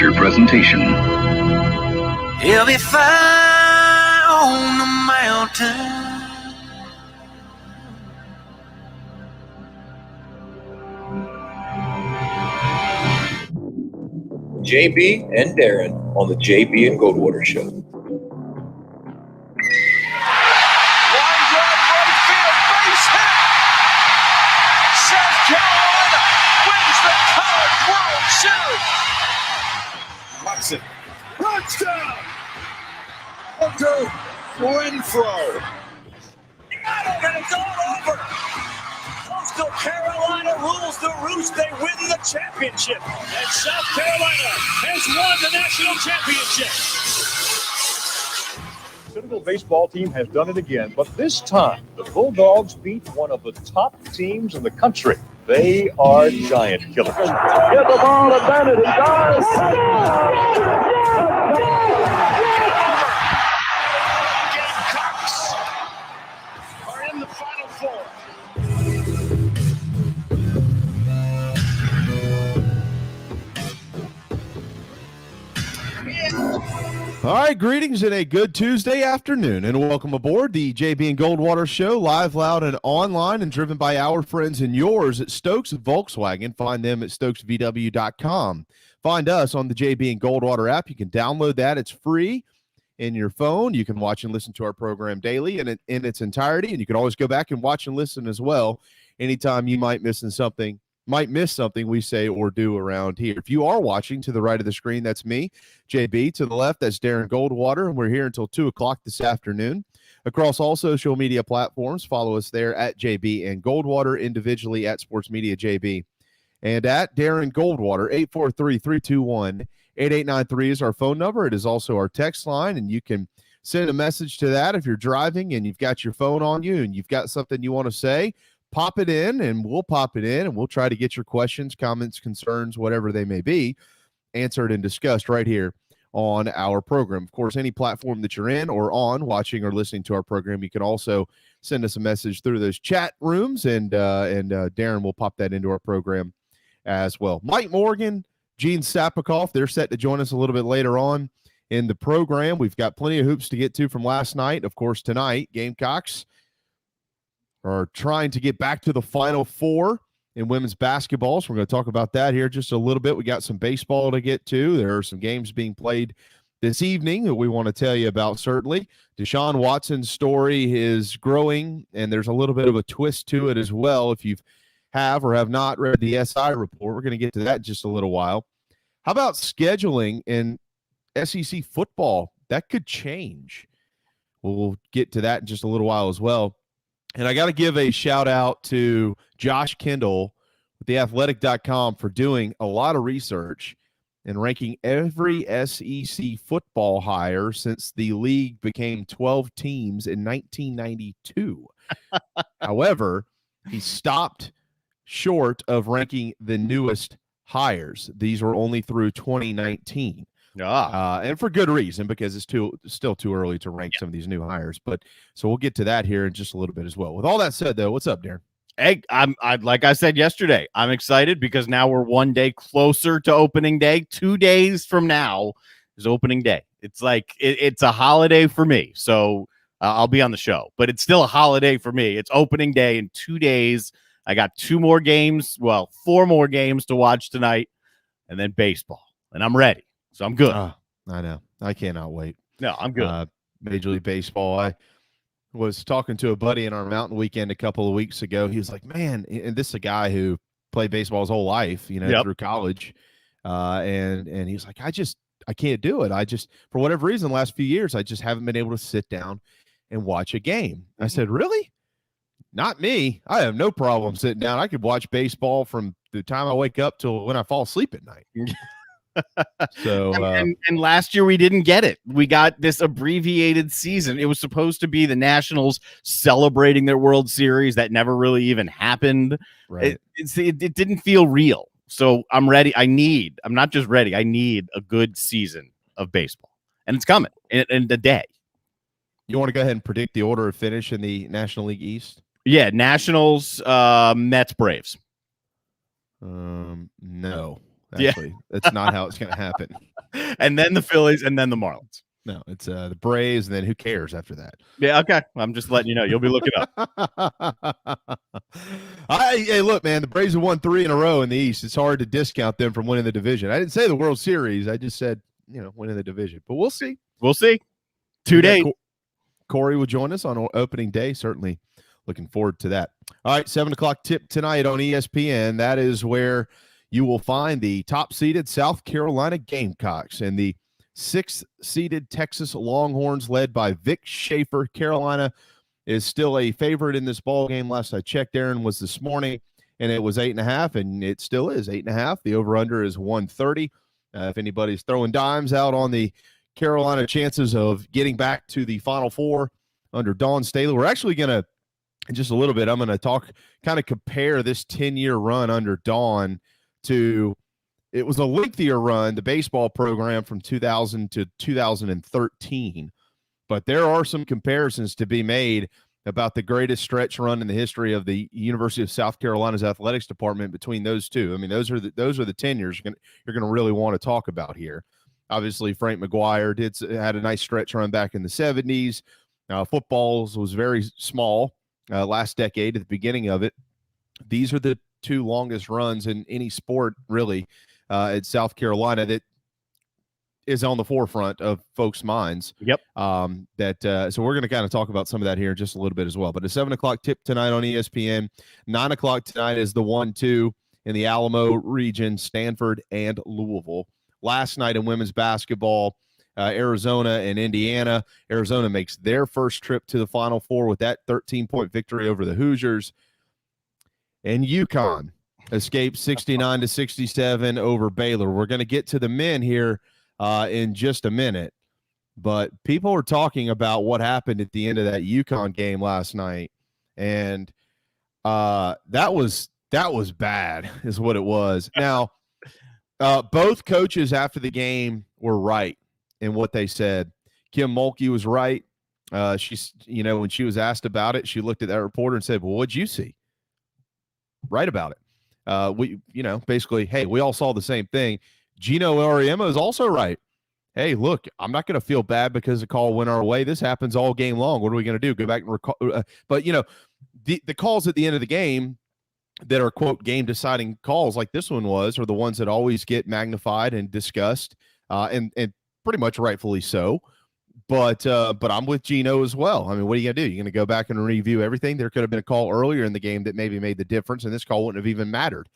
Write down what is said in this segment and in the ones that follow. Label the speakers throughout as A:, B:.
A: feature presentation.
B: He'll be fine on the mountain.
C: JB and Darren on the JB and Goldwater Show.
B: Line drive right field, base hit. South Carolina wins the College World Series. Watson, touchdown. Hunter Renfro. Got it, and it's all over. Coastal Carolina rules the roost. They win the championship. And South Carolina has won the national championship.
D: The Citadel baseball team has done it again, but this time the Bulldogs beat one of the top teams in the country. They are giant killers. Get the ball to Bennett. He does.
B: Gamecocks are in the Final Four.
E: All right, greetings and a good Tuesday afternoon, and welcome aboard the JB and Goldwater Show, live, loud, and online, and driven by our friends and yours at Stokes Volkswagen. Find them at stokesvw.com. Find us on the JB and Goldwater app. You can download that. It's free in your phone. You can watch and listen to our program daily in its entirety, and you can always go back and watch and listen as well anytime you might miss something we say or do around here. If you are watching to the right of the screen, that's me, JB. To the left, that's Darren Goldwater, and we're here until 2 o'clock this afternoon. Across all social media platforms, follow us there at JB and Goldwater, individually at Sports Media JB, and at Darren Goldwater. 843-321-8893 is our phone number. It is also our text line, and you can send a message to that if you're driving and you've got your phone on you and you've got something you want to say. Pop it in, and we'll pop it in, and we'll try to get your questions, comments, concerns, whatever they may be, answered and discussed right here on our program. Of course, any platform that you're in or on, watching or listening to our program, you can also send us a message through those chat rooms, and Darren will pop that into our program as well. Mike Morgan, Gene Sapakoff, they're set to join us a little bit later on in the program. We've got plenty of hoops to get to from last night. Of course, tonight, Gamecocks are trying to get back to the Final Four in women's basketball. So we're going to talk about that here just a little bit. We got some baseball to get to. There are some games being played this evening that we want to tell you about, certainly. Deshaun Watson's story is growing, and there's a little bit of a twist to it as well. If you have or have not read the SI report, we're going to get to that in just a little while. How about scheduling in SEC football? That could change. We'll get to that in just a little while as well. And I got to give a shout out to Josh Kendall with theathletic.com for doing a lot of research and ranking every SEC football hire since the league became 12 teams in 1992. However, he stopped short of ranking the newest hires. These were only through 2019. And for good reason, because it's still too early to rank some of these new hires. But so we'll get to that here in just a little bit as well. With all that said, though, what's up, Darren?
F: Hey, like I said yesterday, I'm excited because now we're one day closer to opening day. 2 days from now is opening day. It's like it's a holiday for me. So I'll be on the show, but it's still a holiday for me. It's opening day in 2 days. I got 4 more games to watch tonight, and then baseball, and I'm ready. So I'm good.
E: I know. I cannot wait.
F: No, I'm good.
E: Major League Baseball. I was talking to a buddy in our mountain weekend a couple of weeks ago. He was like, man, and this is a guy who played baseball his whole life, through college. And he's like, I can't do it. For whatever reason, the last few years, I just haven't been able to sit down and watch a game. I said, really? Not me. I have no problem sitting down. I could watch baseball from the time I wake up till when I fall asleep at night. So
F: and last year we didn't get it. We got this abbreviated season. It was supposed to be the Nationals celebrating their World Series. That never really even happened.
E: Right.
F: It didn't feel real. So I'm ready. I'm not just ready. I need a good season of baseball, and it's coming in the day.
E: You want to go ahead and predict the order of finish in the National League East?
F: Yeah, Nationals, Mets, Braves.
E: No. Actually, that's not how it's going to happen.
F: And then the Phillies, and then the Marlins.
E: No, it's the Braves, and then who cares after that?
F: Yeah, okay. I'm just letting you know. You'll be looking up.
E: Hey, look, man, the Braves have won 3 in a row in the East. It's hard to discount them from winning the division. I didn't say the World Series. I just said, winning the division. But we'll see.
F: We'll see. 2 days.
E: Corey will join us on opening day. Certainly looking forward to that. All right, 7 o'clock tip tonight on ESPN. That is where you will find the top-seeded South Carolina Gamecocks and the 6th-seeded Texas Longhorns led by Vic Schaefer. Carolina is still a favorite in this ball game. Last I checked, Aaron, was this morning, and it was 8.5, and it still is 8.5. The over-under is 130. If anybody's throwing dimes out on the Carolina chances of getting back to the Final Four under Dawn Staley, we're actually going to, in just a little bit, I'm going to kind of compare this 10-year run under Dawn to – it was a lengthier run, the baseball program from 2000 to 2013. But there are some comparisons to be made about the greatest stretch run in the history of the University of South Carolina's athletics department between those two. I mean, those are the tenures you're going to really want to talk about here. Obviously, Frank McGuire had a nice stretch run back in the 70s. Football was very small last decade at the beginning of it. These are the 2 longest runs in any sport, really, at South Carolina that is on the forefront of folks' minds.
F: Yep.
E: So we're going to kind of talk about some of that here in just a little bit as well. But a 7 o'clock tip tonight on ESPN. 9 o'clock tonight is the 1-2 in the Alamo region, Stanford and Louisville. Last night in women's basketball, Arizona and Indiana. Arizona makes their first trip to the Final Four with that 13-point victory over the Hoosiers. And UConn escaped 69-67 over Baylor. We're going to get to the men here in just a minute, but people are talking about what happened at the end of that UConn game last night, and that was bad, is what it was. Now, both coaches after the game were right in what they said. Kim Mulkey was right. She's, when she was asked about it, she looked at that reporter and said, "Well, what'd you see?" Right about it. Basically, hey, we all saw the same thing. Gino Auriemma is also right. Hey, look, I'm not going to feel bad because the call went our way. This happens all game long. What are we going to do? Go back and recall? But, the calls at the end of the game that are, quote, game-deciding calls like this one was are the ones that always get magnified and discussed, and pretty much rightfully so. But I'm with Gino as well. I mean, what are you going to do? You're going to go back and review everything? There could have been a call earlier in the game that maybe made the difference, and this call wouldn't have even mattered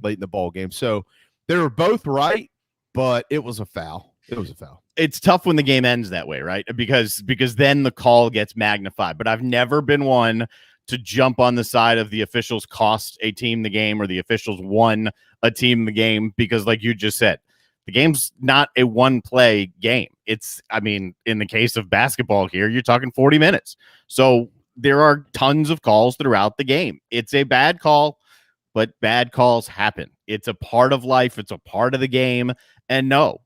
E: late in the ball game. So they were both right, but it was a foul. It was a foul.
F: It's tough when the game ends that way, right? Because then the call gets magnified. But I've never been one to jump on the side of the officials cost a team the game or the officials won a team the game because, like you just said, the game's not a one-play game. In the case of basketball here, you're talking 40 minutes. So there are tons of calls throughout the game. It's a bad call, but bad calls happen. It's a part of life. It's a part of the game. And no,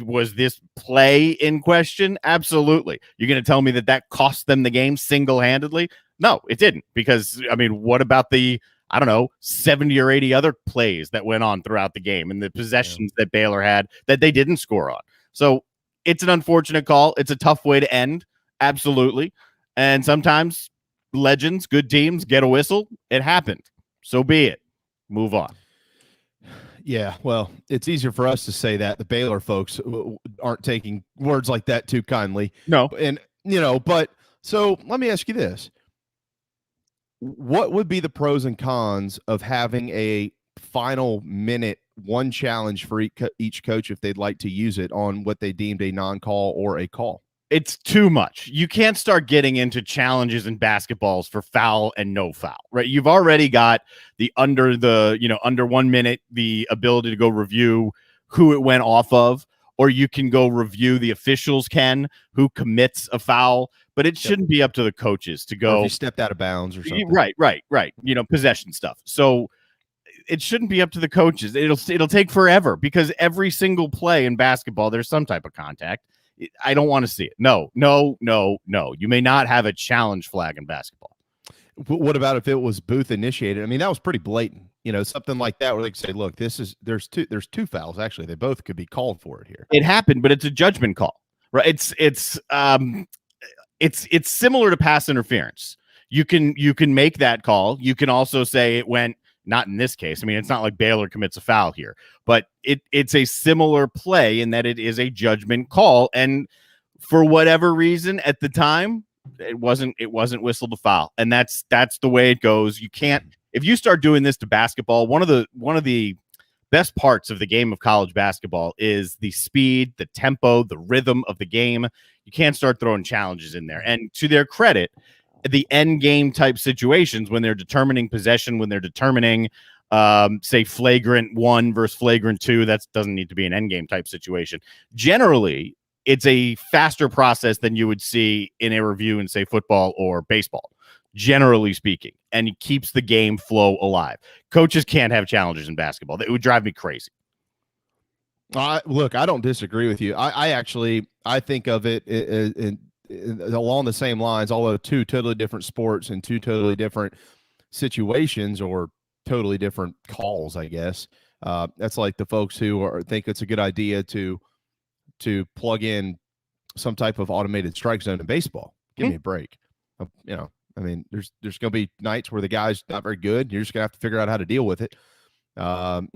F: was this play in question? Absolutely. You're going to tell me that cost them the game single-handedly? No, it didn't. Because, what about the 70 or 80 other plays that went on throughout the game and the possessions that Baylor had that they didn't score on? So it's an unfortunate call. It's a tough way to end. Absolutely. And sometimes legends, good teams get a whistle. It happened. So be it. Move on.
E: Yeah, well, it's easier for us to say that. The Baylor folks aren't taking words like that too kindly.
F: No.
E: And, but so let me ask you this. What would be the pros and cons of having a final minute one challenge for each coach if they'd like to use it on what they deemed a non-call or a call?
F: It's too much. You can't start getting into challenges in basketballs for foul and no foul, right? You've already got under 1 minute, the ability to go review who it went off of, or you can go review the officials who commits a foul, but it shouldn't be up to the coaches to go.
E: Or if you stepped out of bounds or something.
F: Right. Possession stuff. So it shouldn't be up to the coaches. It'll take forever because every single play in basketball, there's some type of contact. I don't want to see it. No. You may not have a challenge flag in basketball.
E: What about if it was booth initiated? That was pretty blatant. something like that where they can say, look, there's two fouls. Actually, they both could be called for it here.
F: It happened, but it's a judgment call, right? It's similar to pass interference. You can make that call. You can also say it went, not in this case. I mean, it's not like Baylor commits a foul here, but it's a similar play in that it is a judgment call. And for whatever reason at the time, it wasn't whistled a foul. And that's the way it goes. You can't, if you start doing this to basketball, one of the best parts of the game of college basketball is the speed, the tempo, the rhythm of the game. You can't start throwing challenges in there. And to their credit, the end game type situations, when they're determining possession, when they're determining, say, flagrant 1 versus flagrant 2, that doesn't need to be an end game type situation. Generally, it's a faster process than you would see in a review in, say, football or baseball, generally speaking, and it keeps the game flow alive. Coaches can't have challenges in basketball. It would drive me crazy.
E: Look, I don't disagree with you. I think of it in along the same lines, although two totally different sports and two totally different situations or totally different calls, I guess. That's like the folks who think it's a good idea to plug in some type of automated strike zone in baseball. Give me a break. I mean, there's going to be nights where the guy's not very good. You're just going to have to figure out how to deal with it. And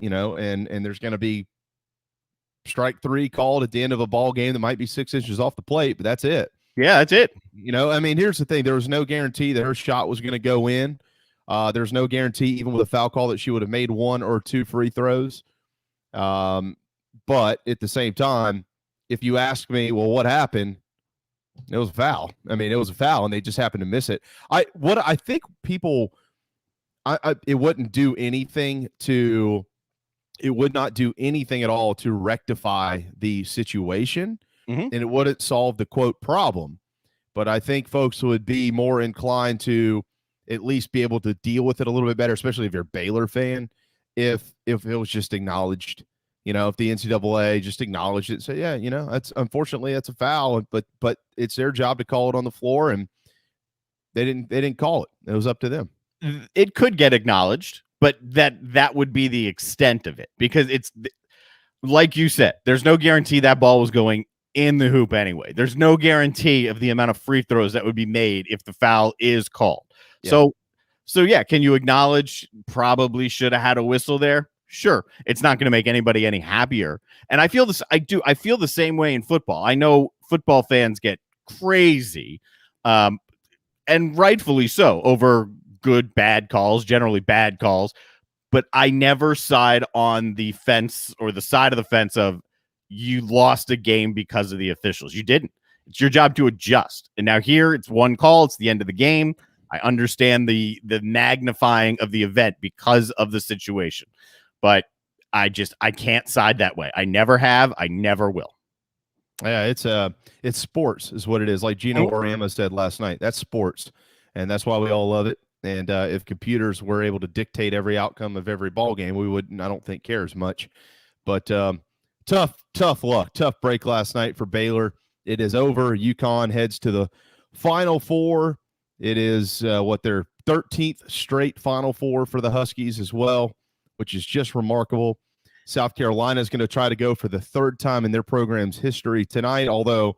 E: there's going to be strike 3 called at the end of a ball game that might be 6 inches off the plate, but that's it.
F: Yeah, that's it.
E: I mean, here's the thing. There was no guarantee that her shot was going to go in. There's no guarantee, even with a foul call, that she would have made 1 or 2 free throws. But at the same time, if you ask me, well, what happened? It was a foul. I mean, it was a foul, and they just happened to miss it. I think people, it wouldn't do anything to, it would not do anything at all to rectify the situation, and it wouldn't solve the quote problem. But I think folks would be more inclined to at least be able to deal with it a little bit better, especially if you're a Baylor fan, if it was just acknowledged. If the NCAA just acknowledged it, say, yeah, that's unfortunately that's a foul, but it's their job to call it on the floor, and they didn't call it. It was up to them.
F: It could get acknowledged, but that would be the extent of it, because it's like you said, there's no guarantee that ball was going in the hoop anyway. There's no guarantee of the amount of free throws that would be made if the foul is called. Yeah. So yeah, can you acknowledge probably should have had a whistle there? Sure. It's not going to make anybody any happier. And I feel this. I feel the same way in football. I know football fans get crazy, and rightfully so, over good, bad calls, generally bad calls. But I never side on the fence or the side of the fence of you lost a game because of the officials. You didn't. It's your job to adjust. And now here it's one call. It's the end of the game. I understand the magnifying of the event because of the situation. But I can't side that way. I never have. I never will.
E: Yeah, it's sports is what it is. Like Gino Orama said last night, that's sports, and that's why we all love it. And if computers were able to dictate every outcome of every ball game, we wouldn't, I don't think, care as much. But tough luck, tough break last night for Baylor. It is over. UConn heads to the Final Four. It is their 13th straight Final Four for the Huskies as well, which is just remarkable. South Carolina is going to try to go for the 3rd time in their program's history tonight, although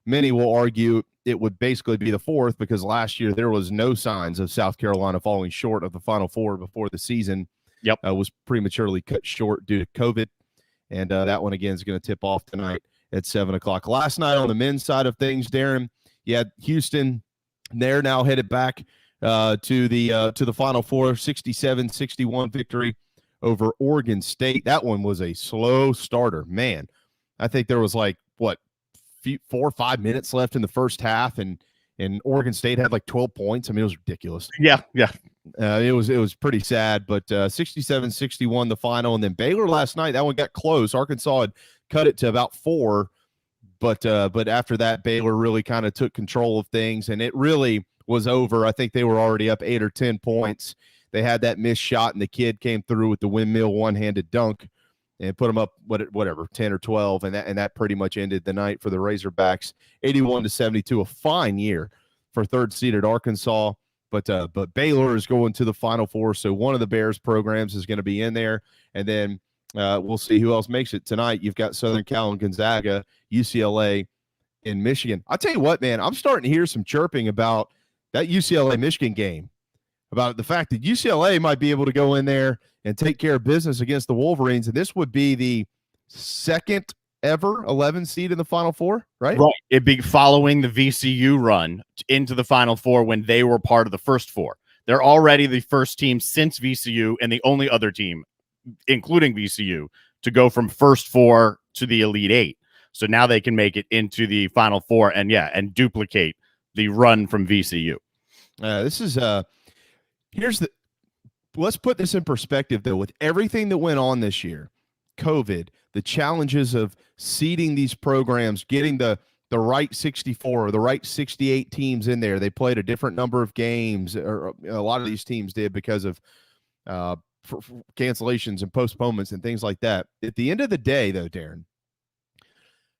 E: many will argue it would basically be the 4th because last year there was no signs of South Carolina falling short of the Final Four before the season was prematurely cut short due to COVID. And that one, again, is going to tip off tonight at 7 o'clock. Last night on the men's side of things, Darren, you had Houston. They're now headed back to the Final Four, 67-61 victory over Oregon State. That one was a slow starter. Man, I think there was 4 or 5 minutes left in the first half, and Oregon State had 12 points. I mean, it was ridiculous.
F: Yeah.
E: It was pretty sad, but 67-61 the final. And then Baylor last night, that one got close. Arkansas had cut it to about 4, but after that, Baylor really kind of took control of things, and it really was over. I think they were already up 8 or 10 points. They had that missed shot, and the kid came through with the windmill one-handed dunk and put them up, 10 or 12, and that pretty much ended the night for the Razorbacks, 81-72, a fine year for third-seeded Arkansas. But Baylor is going to the Final Four, so one of the Bears programs is going to be in there, and then we'll see who else makes it tonight. You've got Southern Cal and Gonzaga, UCLA, in Michigan. I'll tell you what, man, I'm starting to hear some chirping about that UCLA-Michigan game, about the fact that UCLA might be able to go in there and take care of business against the Wolverines, and this would be the second ever 11 seed in the Final Four, right?
F: Right. It'd be following the VCU run into the Final Four when they were part of the first four. They're already the first team since VCU and the only other team, including VCU, to go from first four to the Elite Eight. So now they can make it into the Final Four and duplicate the run from VCU.
E: Let's put this in perspective, though, with everything that went on this year, COVID, the challenges of seeding these programs, getting the right 64 or the right 68 teams in there. They played a different number of games, or a lot of these teams did, because of for cancellations and postponements and things like that. At the end of the day, though, Darren,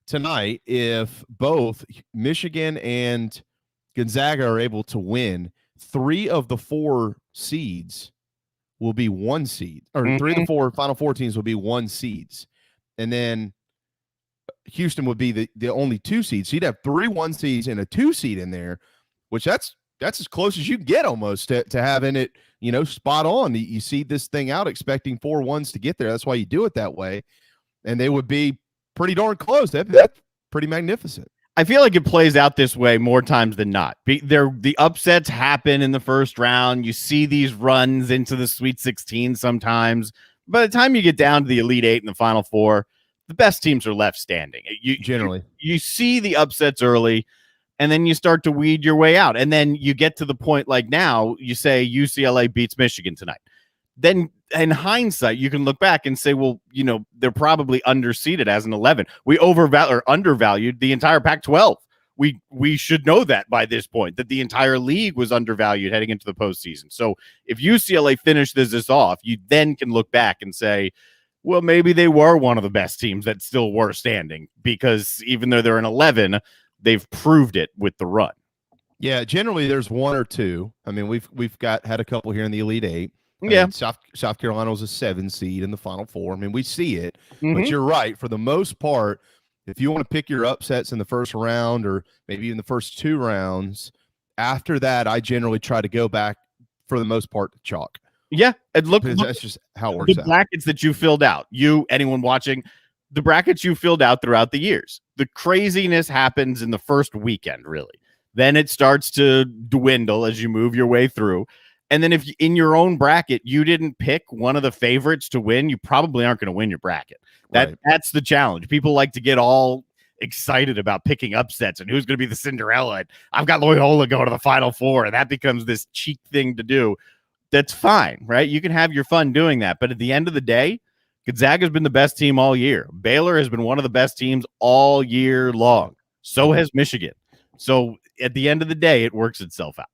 E: tonight, if both Michigan and Gonzaga are able to win, 3 of the 4 seeds will be 1 seed, or 3 of the 4 Final Four teams will be 1 seeds. And then Houston would be the only 2 seeds. So you'd have 3 1 seeds and a 2 seed in there, which that's as close as you get almost to having it, spot on. You seed this thing out expecting 4 1s to get there. That's why you do it that way. And they would be pretty darn close. That's pretty magnificent.
F: I feel like it plays out this way more times than not. The upsets happen in the first round. You see these runs into the Sweet 16 sometimes. By the time you get down to the Elite Eight and the Final Four, the best teams are left standing. You see the upsets early, and then you start to weed your way out. And then you get to the point like now, you say UCLA beats Michigan tonight. Then in hindsight, you can look back and say, well, they're probably underseeded as an 11. We undervalued the entire Pac-12. We should know that by this point, that the entire league was undervalued heading into the postseason. So if UCLA finishes this off, you then can look back and say, well, maybe they were one of the best teams that still were standing, because even though they're an 11, they've proved it with the run.
E: Yeah, generally there's 1 or 2. I mean, we've had a couple here in the Elite Eight.
F: Yeah,
E: South Carolina was a 7 seed in the Final Four. I mean, we see it, but you're right. For the most part, if you want to pick your upsets in the first round or maybe even the first 2 rounds, after that, I generally try to go back for the most part to chalk.
F: Yeah, and look,
E: that's just how it works.
F: The brackets that you filled out, anyone watching, the brackets you filled out throughout the years. The craziness happens in the first weekend, really. Then it starts to dwindle as you move your way through. And then if in your own bracket, you didn't pick one of the favorites to win, you probably aren't going to win your bracket. That's the challenge. People like to get all excited about picking upsets and who's going to be the Cinderella. And I've got Loyola going to the Final Four, and that becomes this cheap thing to do. That's fine, right? You can have your fun doing that. But at the end of the day, Gonzaga's been the best team all year. Baylor has been one of the best teams all year long. So has Michigan. So at the end of the day, it works itself out.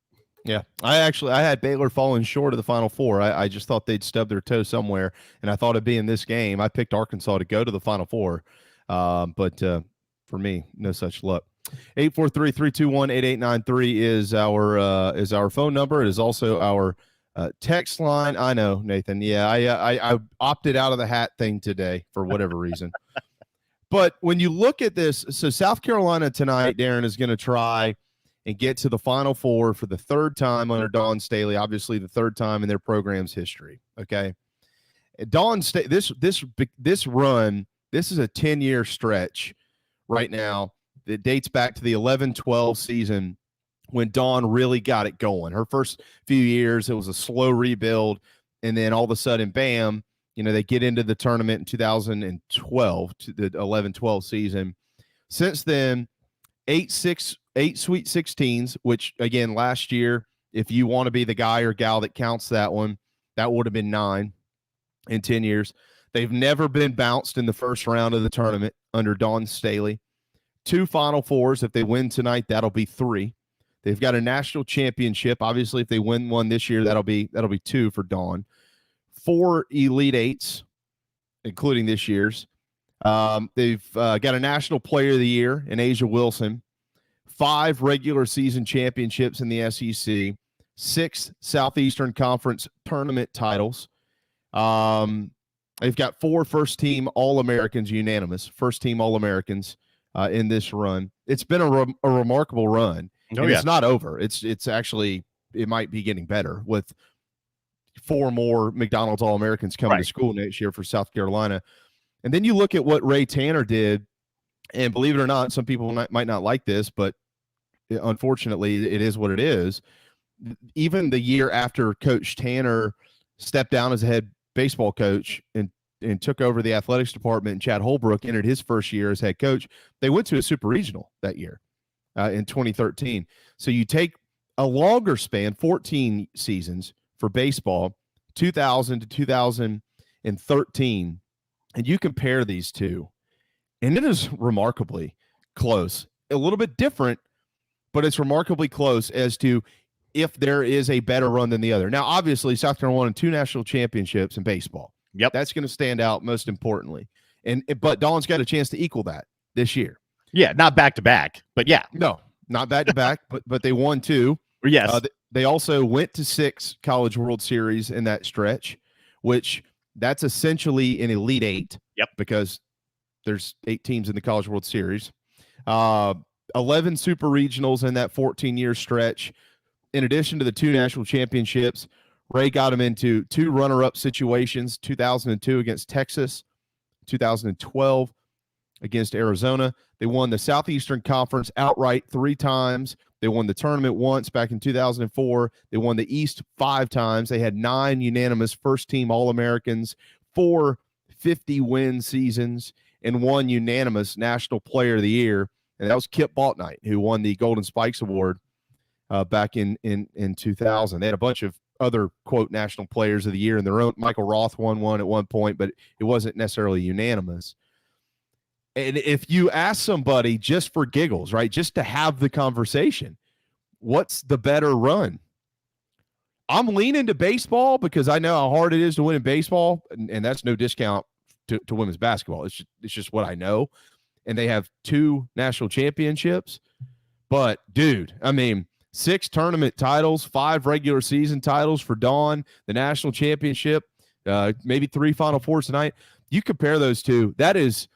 E: Yeah, I had Baylor falling short of the Final Four. I just thought they'd stub their toe somewhere, and I thought it'd be in this game. I picked Arkansas to go to the Final Four, but for me, no such luck. 843-321-8893 is our phone number. It is also our text line. I know, Nathan. Yeah, I opted out of the hat thing today for whatever reason. But when you look at this, so South Carolina tonight, Darren, is going to try and get to the Final Four for the 3rd time under Dawn Staley, obviously the 3rd time in their program's history. Okay, Dawn Staley, this run, this is a 10-year stretch right now that dates back to the 11-12 season when Dawn really got it going. Her first few years, it was a slow rebuild, and then all of a sudden, bam, they get into the tournament in 2012, to the 11-12 season. Since then, 8 Sweet 16s, which, again, last year, if you want to be the guy or gal that counts that one, that would have been 9 in 10 years. They've never been bounced in the first round of the tournament under Dawn Staley. 2 Final Fours. If they win tonight, that'll be 3. They've got a national championship. Obviously, if they win one this year, that'll be 2 for Dawn. 4 Elite Eights, including this year's. They've got a National Player of the Year in Asia Wilson. 5 regular season championships in the SEC. 6 Southeastern Conference tournament titles. They've got 4 first-team All-Americans, unanimous first-team All-Americans in this run. It's been a remarkable run, and it's not over. It's actually, it might be getting better with 4 more McDonald's All-Americans coming to school next year for South Carolina. And then you look at what Ray Tanner did, and believe it or not, some people might not like this, but unfortunately, it is what it is. Even the year after Coach Tanner stepped down as a head baseball coach and took over the athletics department, and Chad Holbrook entered his first year as head coach, they went to a super regional that year in 2013. So you take a longer span, 14 seasons for baseball, 2000 to 2013, and you compare these two, and it is remarkably close. A little bit different, but it's remarkably close as to if there is a better run than the other. Now, obviously, South Carolina won 2 national championships in baseball.
F: Yep.
E: That's going to stand out most importantly. But Dawn's got a chance to equal that this year.
F: Yeah, not back to back, but yeah.
E: No, not back to back, but they won 2.
F: Yes.
E: They also went to 6 College World Series in that stretch, which that's essentially an Elite 8.
F: Yep.
E: Because there's 8 teams in the College World Series. 11 super regionals in that 14-year stretch. In addition to the 2 national championships, Ray got him into 2 runner-up situations, 2002 against Texas, 2012 against Arizona. They won the Southeastern Conference outright 3 times. They won the tournament once back in 2004. They won the East 5 times. They had 9 unanimous first-team All-Americans, 4 50-win seasons, and 1 unanimous National Player of the Year, and that was Kip Baltnight, who won the Golden Spikes Award back in 2000. They had a bunch of other, quote, National Players of the Year in their own. Michael Roth won one at one point, but it wasn't necessarily unanimous. And if you ask somebody just for giggles, right, just to have the conversation, what's the better run? I'm leaning to baseball because I know how hard it is to win in baseball, and that's no discount to women's basketball. It's just what I know. And they have 2 national championships. But, dude, I mean, 6 tournament titles, 5 regular season titles for Dawn, the national championship, maybe 3 Final Fours tonight. You compare those two, that is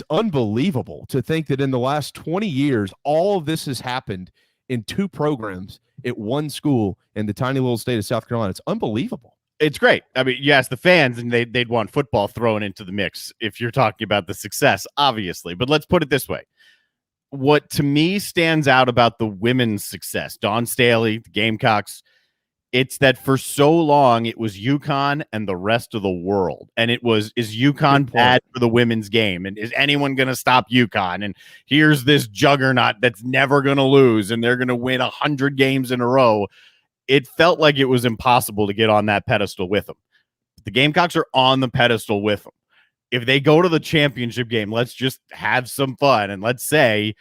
E: unbelievable to think that in the last 20 years, all of this has happened in 2 programs at 1 school in the tiny little state of South Carolina. It's unbelievable.
F: It's great. I mean, you ask the fans, and they'd want football thrown into the mix if you're talking about the success, obviously. But let's put it this way. What to me stands out about the women's success, Dawn Staley, the Gamecocks, it's that for so long it was UConn and the rest of the world. And it was, is UConn bad for the women's game? And is anyone going to stop UConn? And here's this juggernaut that's never going to lose, and they're going to win 100 games in a row. It felt like it was impossible to get on that pedestal with them. The Gamecocks are on the pedestal with them. If they go to the championship game, let's just have some fun, and let's say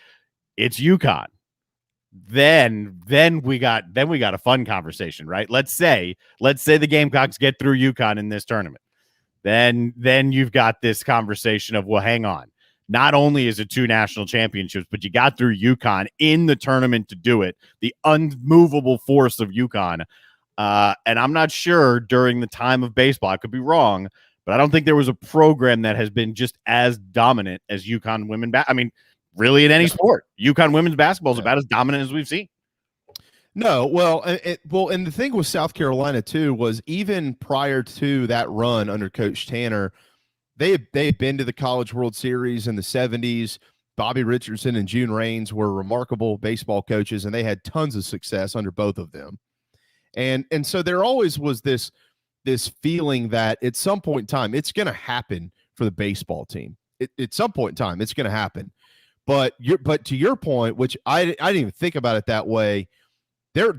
F: it's UConn. Then we got a fun conversation, right? Let's say the Gamecocks get through UConn in this tournament. Then you've got this conversation of, well, hang on. Not only is it 2 national championships, but you got through UConn in the tournament to do it. The unmovable force of UConn. And I'm not sure during the time of baseball, I could be wrong, but I don't think there was a program that has been just as dominant as UConn women. I mean, really in any sport, UConn women's basketball is about as dominant as we've seen.
E: No, well, and the thing with South Carolina too was even prior to that run under Coach Tanner, they had been to the College World Series in the 70s. Bobby Richardson and June Raines were remarkable baseball coaches, and they had tons of success under both of them. And so there always was this feeling that at some point in time, it's going to happen for the baseball team. At some point in time, it's going to happen. But to your point, which I didn't even think about it that way. There were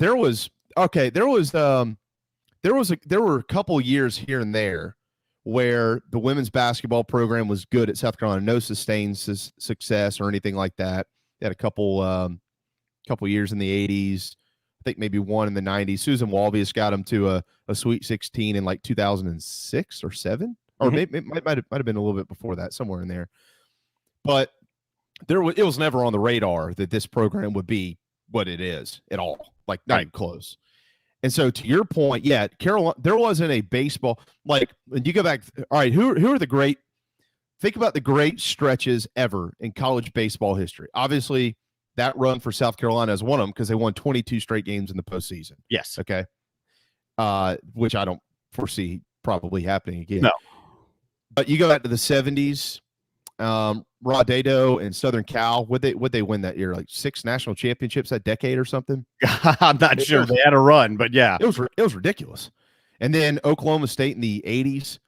E: a couple years here and there where the women's basketball program was good at South Carolina, no sustained success or anything like that. They had a couple years in the 80s, I think maybe one in the 90s. Susan Walvius got them to a Sweet 16 in like 2006 or 7, or maybe it might have been a little bit before that, somewhere in there. But it was never on the radar that this program would be what it is at all, like not even close. And so to your point, yeah, Carolina, there wasn't a baseball like when you go back. All right, who are the great? Think about the great stretches ever in college baseball history. Obviously, that run for South Carolina is one of them because they won 22 straight games in the postseason.
F: Yes.
E: Okay. Which I don't foresee probably happening again.
F: No. But
E: you go back to the 70s, Rodado and Southern Cal, would they win that year? Like 6 national championships that decade or something?
F: I'm not sure. They had a run, but yeah.
E: It was ridiculous. And then Oklahoma State in the 80s,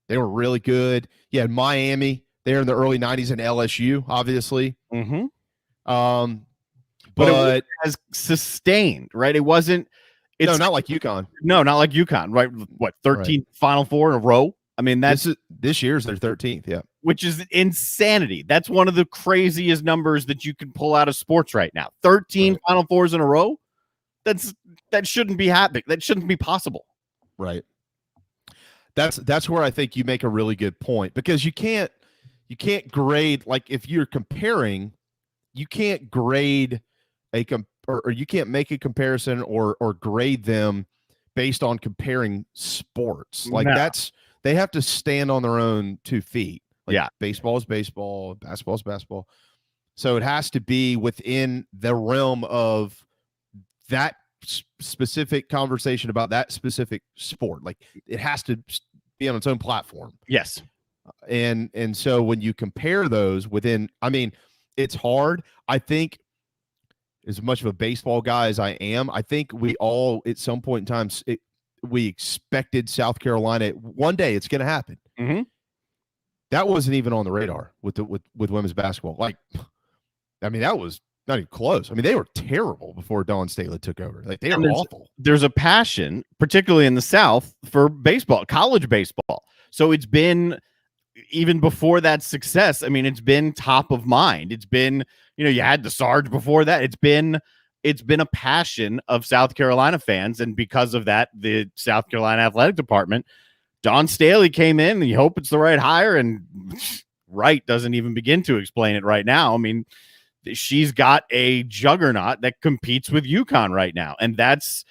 E: they were really good. You had Miami there in the early 90s and LSU, obviously.
F: Mm-hmm.
E: But
F: it was sustained, right? It wasn't.
E: No, not like UConn.
F: No, not like UConn, right? What, 13 right. Final Four in a row? I mean,
E: this year's their 13th, yeah.
F: Which is insanity. That's one of the craziest numbers that you can pull out of sports right now. 13 right. Final Fours in a row? That shouldn't be happening. That shouldn't be possible.
E: Right. That's where I think you make a really good point, because you can't grade, like if you're comparing, you can't grade or you can't make a comparison or grade them based on comparing sports. Like they have to stand on their own 2 feet. Like
F: yeah.
E: Baseball is baseball, basketball is basketball. So it has to be within the realm of that specific conversation about that specific sport. Like it has to be on its own platform.
F: Yes.
E: And so when you compare those within, I mean, it's hard. I think as much of a baseball guy as I am, I think we all at some point in time, we expected South Carolina one day it's going to happen.
F: Mm-hmm.
E: That wasn't even on the radar with women's basketball. Like, I mean, that was not even close. I mean, they were terrible before Dawn Staley took over. Like they were awful.
F: There's a passion, particularly in the South, for baseball, college baseball. So it's been, even before that success, I mean, it's been top of mind. It's been, you had the Sarge before that. It's been a passion of South Carolina fans. And because of that, the South Carolina athletic department, Dawn Staley came in, and you hope it's the right hire. And Wright doesn't even begin to explain it right now. I mean, she's got a juggernaut that competes with UConn right now. And that's,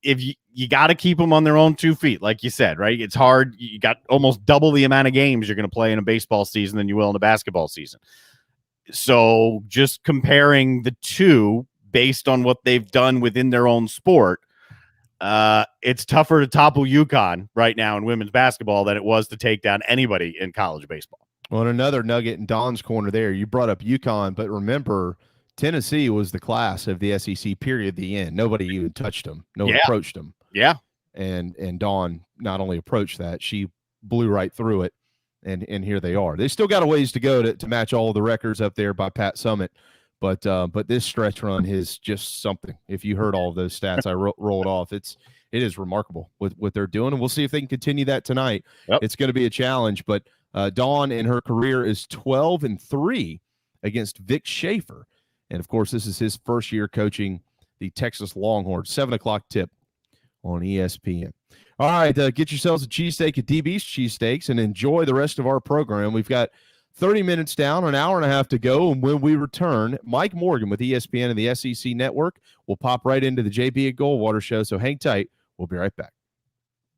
F: if you got to keep them on their own 2 feet, like you said, right? It's hard. You got almost double the amount of games you're going to play in a baseball season than you will in a basketball season. So just comparing the two based on what they've done within their own sport, it's tougher to topple UConn right now in women's basketball than it was to take down anybody in college baseball.
E: Well, and another nugget in Don's corner there, you brought up UConn, but remember, Tennessee was the class of the SEC period at the end. Nobody even touched them. No one approached them.
F: Yeah.
E: And Dawn not only approached that, she blew right through it, and here they are. They still got a ways to go to match all the records up there by Pat Summitt, but this stretch run is just something. If you heard all of those stats I rolled off, it is remarkable what they're doing, and we'll see if they can continue that tonight.
F: Yep.
E: It's going to be a challenge, but Dawn in her career is 12-3 against Vic Schaefer. And, of course, this is his first year coaching the Texas Longhorns. 7 o'clock tip on ESPN. All right, get yourselves a cheesesteak at DB's Cheesesteaks and enjoy the rest of our program. We've got 30 minutes down, an hour and a half to go. And when we return, Mike Morgan with ESPN and the SEC Network will pop right into the JB at Goldwater show. So hang tight. We'll be right back.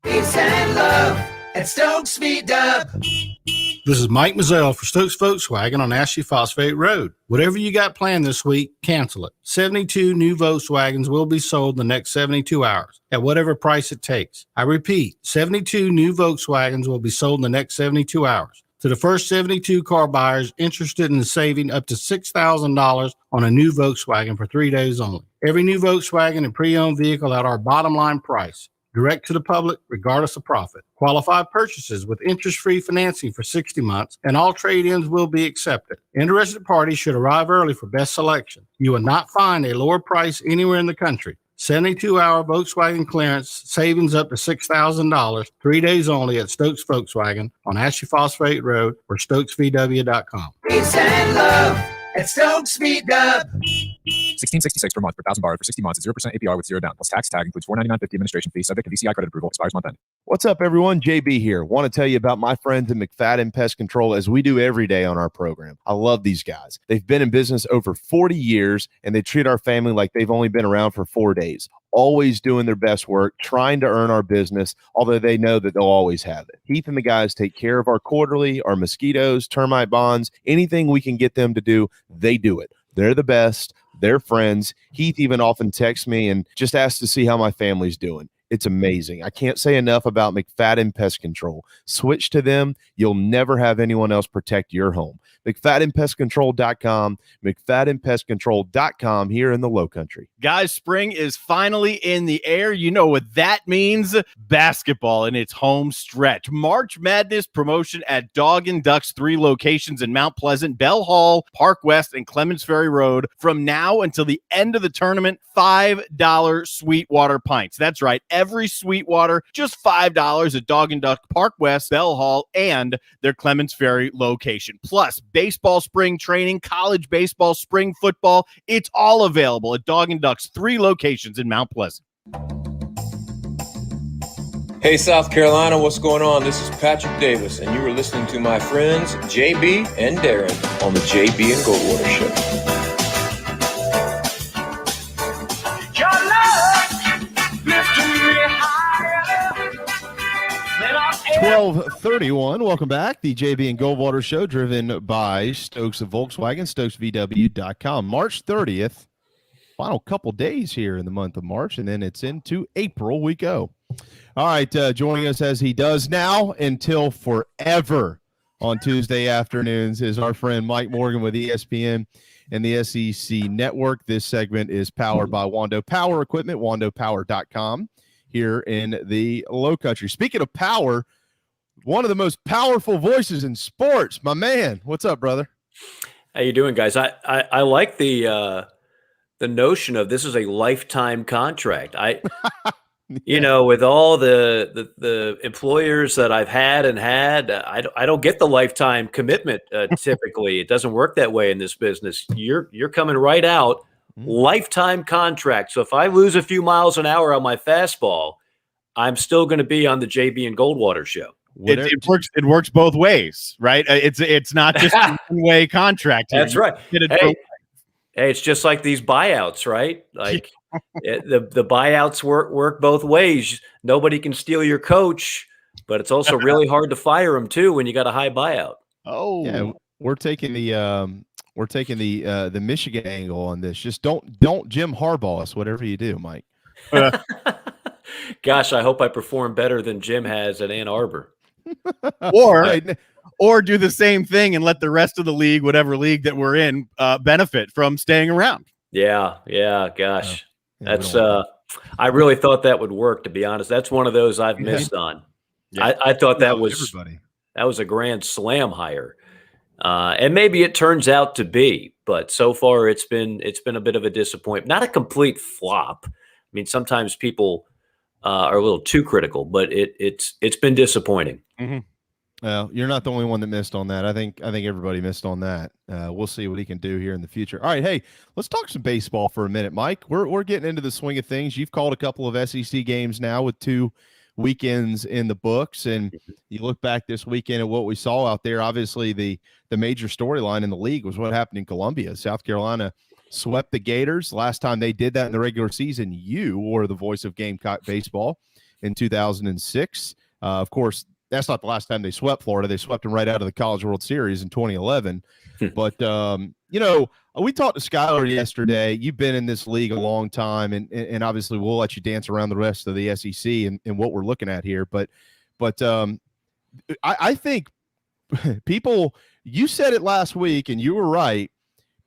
A: Peace and love at Stokes Meet Up.
G: This is Mike Mazzell for Stokes Volkswagen on Ashley Phosphate Road. Whatever you got planned this week, cancel it. 72 new Volkswagens will be sold in the next 72 hours at whatever price it takes. I repeat, 72 new Volkswagens will be sold in the next 72 hours. To the first 72 car buyers interested in saving up to $6,000 on a new Volkswagen for 3 days only. Every new Volkswagen and pre-owned vehicle at our bottom line price. Direct to the public, regardless of profit. Qualified purchases with interest-free financing for 60 months, and all trade-ins will be accepted. Interested parties should arrive early for best selection. You will not find a lower price anywhere in the country. 72-hour Volkswagen clearance, savings up to $6,000, 3 days only at Stokes Volkswagen on Ashley Phosphate Road or StokesVW.com.
A: Peace and love at Stokes Meet Up.
H: $16.66 per month per thousand borrowed for 60 months at 0% APR with 0 down. Plus tax tag includes $4.99.50 administration fee subject to VCI credit approval. Expires month end.
E: What's up, everyone? JB here. Want to tell you about my friends at McFadden Pest Control, as we do every day on our program. I love these guys. They've been in business over 40 years, and they treat our family like they've only been around for 4 days. Always doing their best work, trying to earn our business, although they know that they'll always have it. Heath and the guys take care of our quarterly, our mosquitoes, termite bonds, anything we can get them to do, they do it. They're the best. They're friends. Heath even often texts me and just asks to see how my family's doing. It's amazing. I can't say enough about McFadden Pest Control. Switch to them. You'll never have anyone else protect your home. McFaddenPestControl.com, McFaddenPestControl.com here in the Low Country.
F: Guys, spring is finally in the air. You know what that means? Basketball in its home stretch. March Madness promotion at Dog and Ducks, 3 locations in Mount Pleasant, Bell Hall, Park West, and Clements Ferry Road. From now until the end of the tournament, $5 Sweetwater pints. That's right. Every Sweetwater, just $5 at Dog and Duck, Park West, Bell Hall, and their Clements Ferry location. Plus, baseball spring training, college baseball, spring football. It's all available at Dog and Duck's 3 locations in Mount Pleasant.
C: Hey, South Carolina, what's going on? This is Patrick Davis, and you are listening to my friends JB and Darren on the JB and Goldwater Show.
B: Your love lifting me higher than I've ever
E: 12:31. Welcome back. The JB and Goldwater Show, driven by Stokes of Volkswagen, StokesVW.com. March 30th. Final couple days here in the month of March, and then it's into April we go. All right, joining us as he does now until forever on Tuesday afternoons is our friend Mike Morgan with ESPN and the SEC Network. This segment is powered by Wando Power Equipment, wandopower.com here in the Low Country. Speaking of power, one of the most powerful voices in sports, my man. What's up, brother?
I: How you doing, guys? I like the notion of this is a lifetime contract. You know, with all the employers that I've had, I don't get the lifetime commitment typically. It doesn't work that way in this business. You're coming right out, lifetime contract. So if I lose a few miles an hour on my fastball, I'm still going to be on the JB and Goldwater show.
F: It works both ways, right? It's not just a one-way contract.
I: That's right. Hey, it's just like these buyouts, right? Like the buyouts work both ways. Nobody can steal your coach, but it's also really hard to fire him too when you got a high buyout.
E: Oh, yeah, we're taking the Michigan angle on this. Just don't Jim Harbaugh us, whatever you do, Mike.
I: Gosh, I hope I perform better than Jim has at Ann Arbor.
F: Or do the same thing and let the rest of the league, whatever league that we're in, benefit from staying around.
I: Yeah. Gosh, that's I really thought that would work. To be honest, that's one of those I've missed on. Yeah. I thought that was a grand slam hire, and maybe it turns out to be. But so far, it's been a bit of a disappointment. Not a complete flop. I mean, sometimes people are a little too critical, but it's been disappointing.
F: Mm-hmm.
E: Well, you're not the only one that missed on that. I think everybody missed on that. We'll see what he can do here in the future. All right, hey, let's talk some baseball for a minute, Mike. We're getting into the swing of things. You've called a couple of SEC games now with 2 weekends in the books, and you look back this weekend at what we saw out there. Obviously, the major storyline in the league was what happened in Columbia. South Carolina swept the Gators. Last time they did that in the regular season, you were the voice of Gamecock baseball in 2006. Of course, that's not the last time they swept Florida. They swept them right out of the College World Series in 2011. But, you know, we talked to Skylar yesterday. You've been in this league a long time, and obviously we'll let you dance around the rest of the SEC and what we're looking at here. But I think people – you said it last week, and you were right.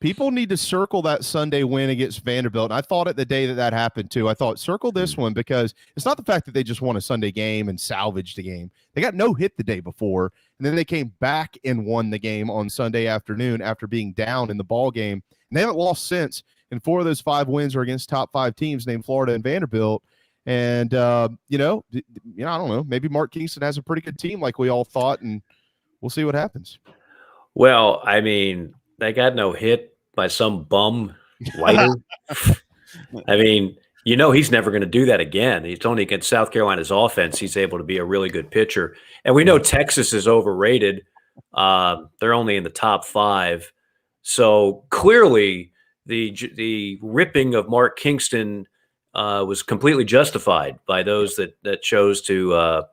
E: People need to circle that Sunday win against Vanderbilt. And I thought it the day that happened, too. I thought, circle this one, because it's not the fact that they just won a Sunday game and salvaged the game. They got no hit the day before, and then they came back and won the game on Sunday afternoon after being down in the ball game. And they haven't lost since, and 4 of those 5 wins are against top 5 teams named Florida and Vanderbilt. And, I don't know. Maybe Mark Kingston has a pretty good team like we all thought, and we'll see what happens.
I: Well, I mean – they got no hit by some bum Whiter. I mean, he's never going to do that again. It's only against South Carolina's offense he's able to be a really good pitcher. And we know Texas is overrated. They're only in the top 5. So clearly the ripping of Mark Kingston was completely justified by those that chose to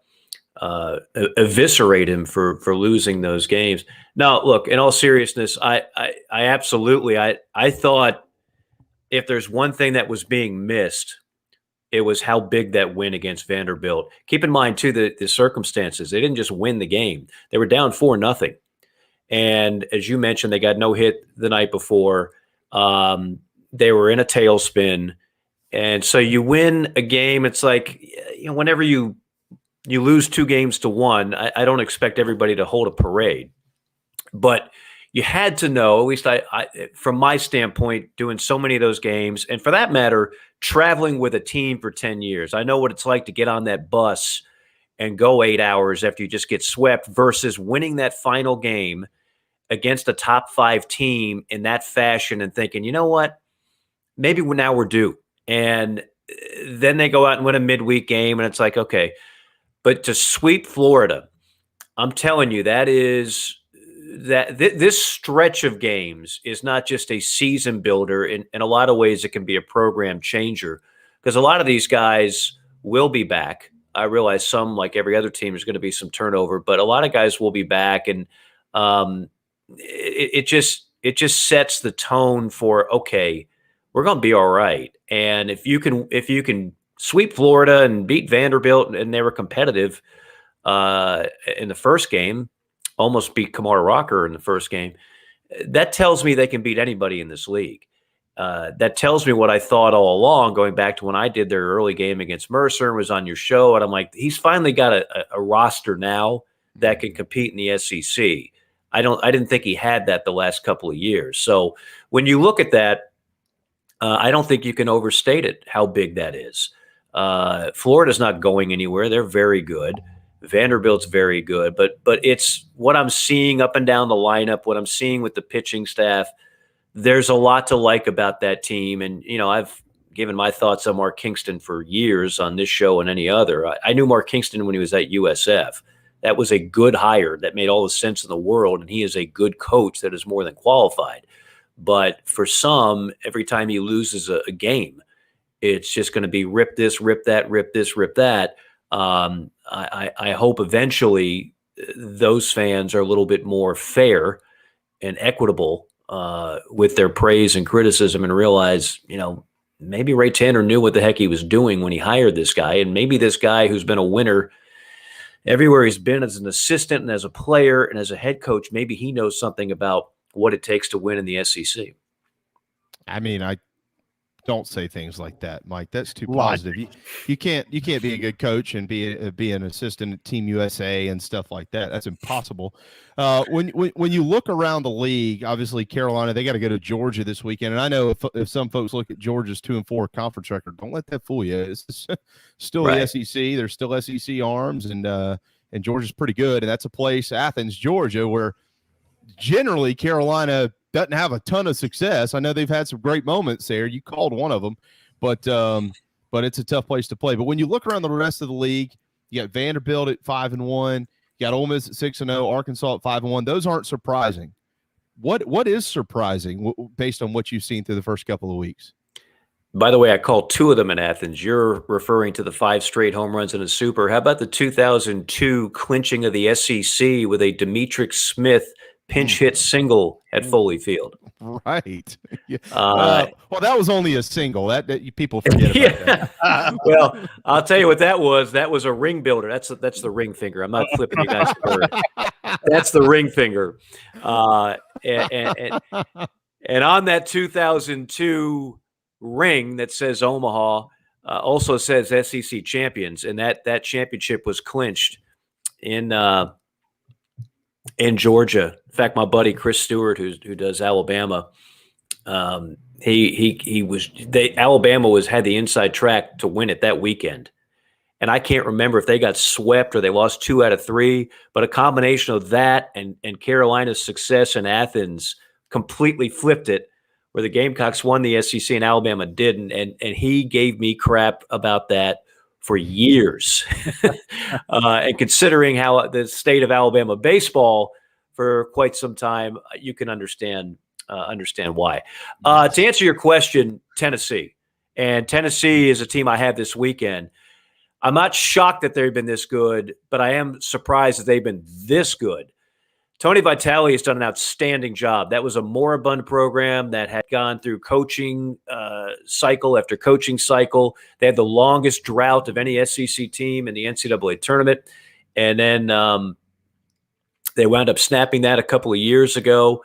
I: eviscerate him for losing those games. Now, look, in all seriousness, I absolutely thought if there's one thing that was being missed, it was how big that win against Vanderbilt. Keep in mind, too, the circumstances. They didn't just win the game. They were down 4-0. And as you mentioned, they got no hit the night before. They were in a tailspin. And so you win a game. It's like, whenever you lose 2 games to 1, I don't expect everybody to hold a parade. But you had to know, at least I from my standpoint, doing so many of those games, and for that matter, traveling with a team for 10 years. I know what it's like to get on that bus and go 8 hours after you just get swept versus winning that final game against a top 5 team in that fashion and thinking, you know what, maybe now we're due. And then they go out and win a midweek game, and it's like, okay. But to sweep Florida, I'm telling you, this stretch of games is not just a season builder. In a lot of ways, it can be a program changer because a lot of these guys will be back. I realize some, like every other team, there's going to be some turnover, but a lot of guys will be back, and it just sets the tone for, okay, we're going to be all right. And if you can sweep Florida and beat Vanderbilt, and they were competitive in the first game, almost beat Kamar Rocker in the first game, that tells me they can beat anybody in this league. That tells me what I thought all along, going back to when I did their early game against Mercer and was on your show. And I'm like, he's finally got a roster now that can compete in the SEC. I didn't think he had that the last couple of years. So when you look at that, I don't think you can overstate it, how big that is. Florida's not going anywhere. They're very good. Vanderbilt's very good, but it's what I'm seeing up and down the lineup, what I'm seeing with the pitching staff. There's a lot to like about that team. And, I've given my thoughts on Mark Kingston for years on this show and any other. I knew Mark Kingston when he was at USF. That was a good hire that made all the sense in the world, and he is a good coach that is more than qualified. But for some, every time he loses a game, it's just going to be rip this, rip that, rip this, rip that. I hope eventually those fans are a little bit more fair and equitable with their praise and criticism, and realize, maybe Ray Tanner knew what the heck he was doing when he hired this guy. And maybe this guy who's been a winner everywhere he's been as an assistant and as a player and as a head coach, maybe he knows something about what it takes to win in the SEC.
E: I mean, I don't say things like that, Mike. That's too positive. You can't be a good coach and be an assistant at Team USA and stuff like that. That's impossible. When you look around the league, obviously Carolina, they got to go to Georgia this weekend. And I know if some folks look at Georgia's 2-4 conference record, don't let that fool you. It's still right. The SEC. There's still SEC arms, and Georgia's pretty good. And that's a place, Athens, Georgia, where generally Carolina doesn't have a ton of success. I know they've had some great moments there. You called one of them, but it's a tough place to play. But when you look around the rest of the league, you got Vanderbilt at 5-1, you got Ole Miss at 6-0, Arkansas at 5-1. Those aren't surprising. What is surprising based on what you've seen through the first couple of weeks?
I: By the way, I called 2 of them in Athens. You're referring to the 5 straight home runs in a super. How about the 2002 clinching of the SEC with a Demetric Smith pinch hit single at Foley Field?
E: Right. Yeah. Well, that was only a single. That people forget about that.
I: Well, I'll tell you what that was. That was a ring builder. That's the ring finger. I'm not flipping you guys for it. That's the ring finger. And on that 2002 ring that says Omaha also says SEC champions, and that championship was clinched in Georgia. In fact, my buddy Chris Stewart, who does Alabama, Alabama had the inside track to win it that weekend. And I can't remember if they got swept or they lost 2 out of 3, but a combination of that and Carolina's success in Athens completely flipped it, where the Gamecocks won the SEC and Alabama didn't, and he gave me crap about that for years. And considering how the state of Alabama baseball for quite some time, you can understand why. To answer your question, Tennessee. And Tennessee is a team I have this weekend. I'm not shocked that they've been this good, but I am surprised that they've been this good. Tony Vitale has done an outstanding job. That was a moribund program that had gone through coaching cycle after coaching cycle. They had the longest drought of any SEC team in the NCAA tournament. And then they wound up snapping that a couple of years ago.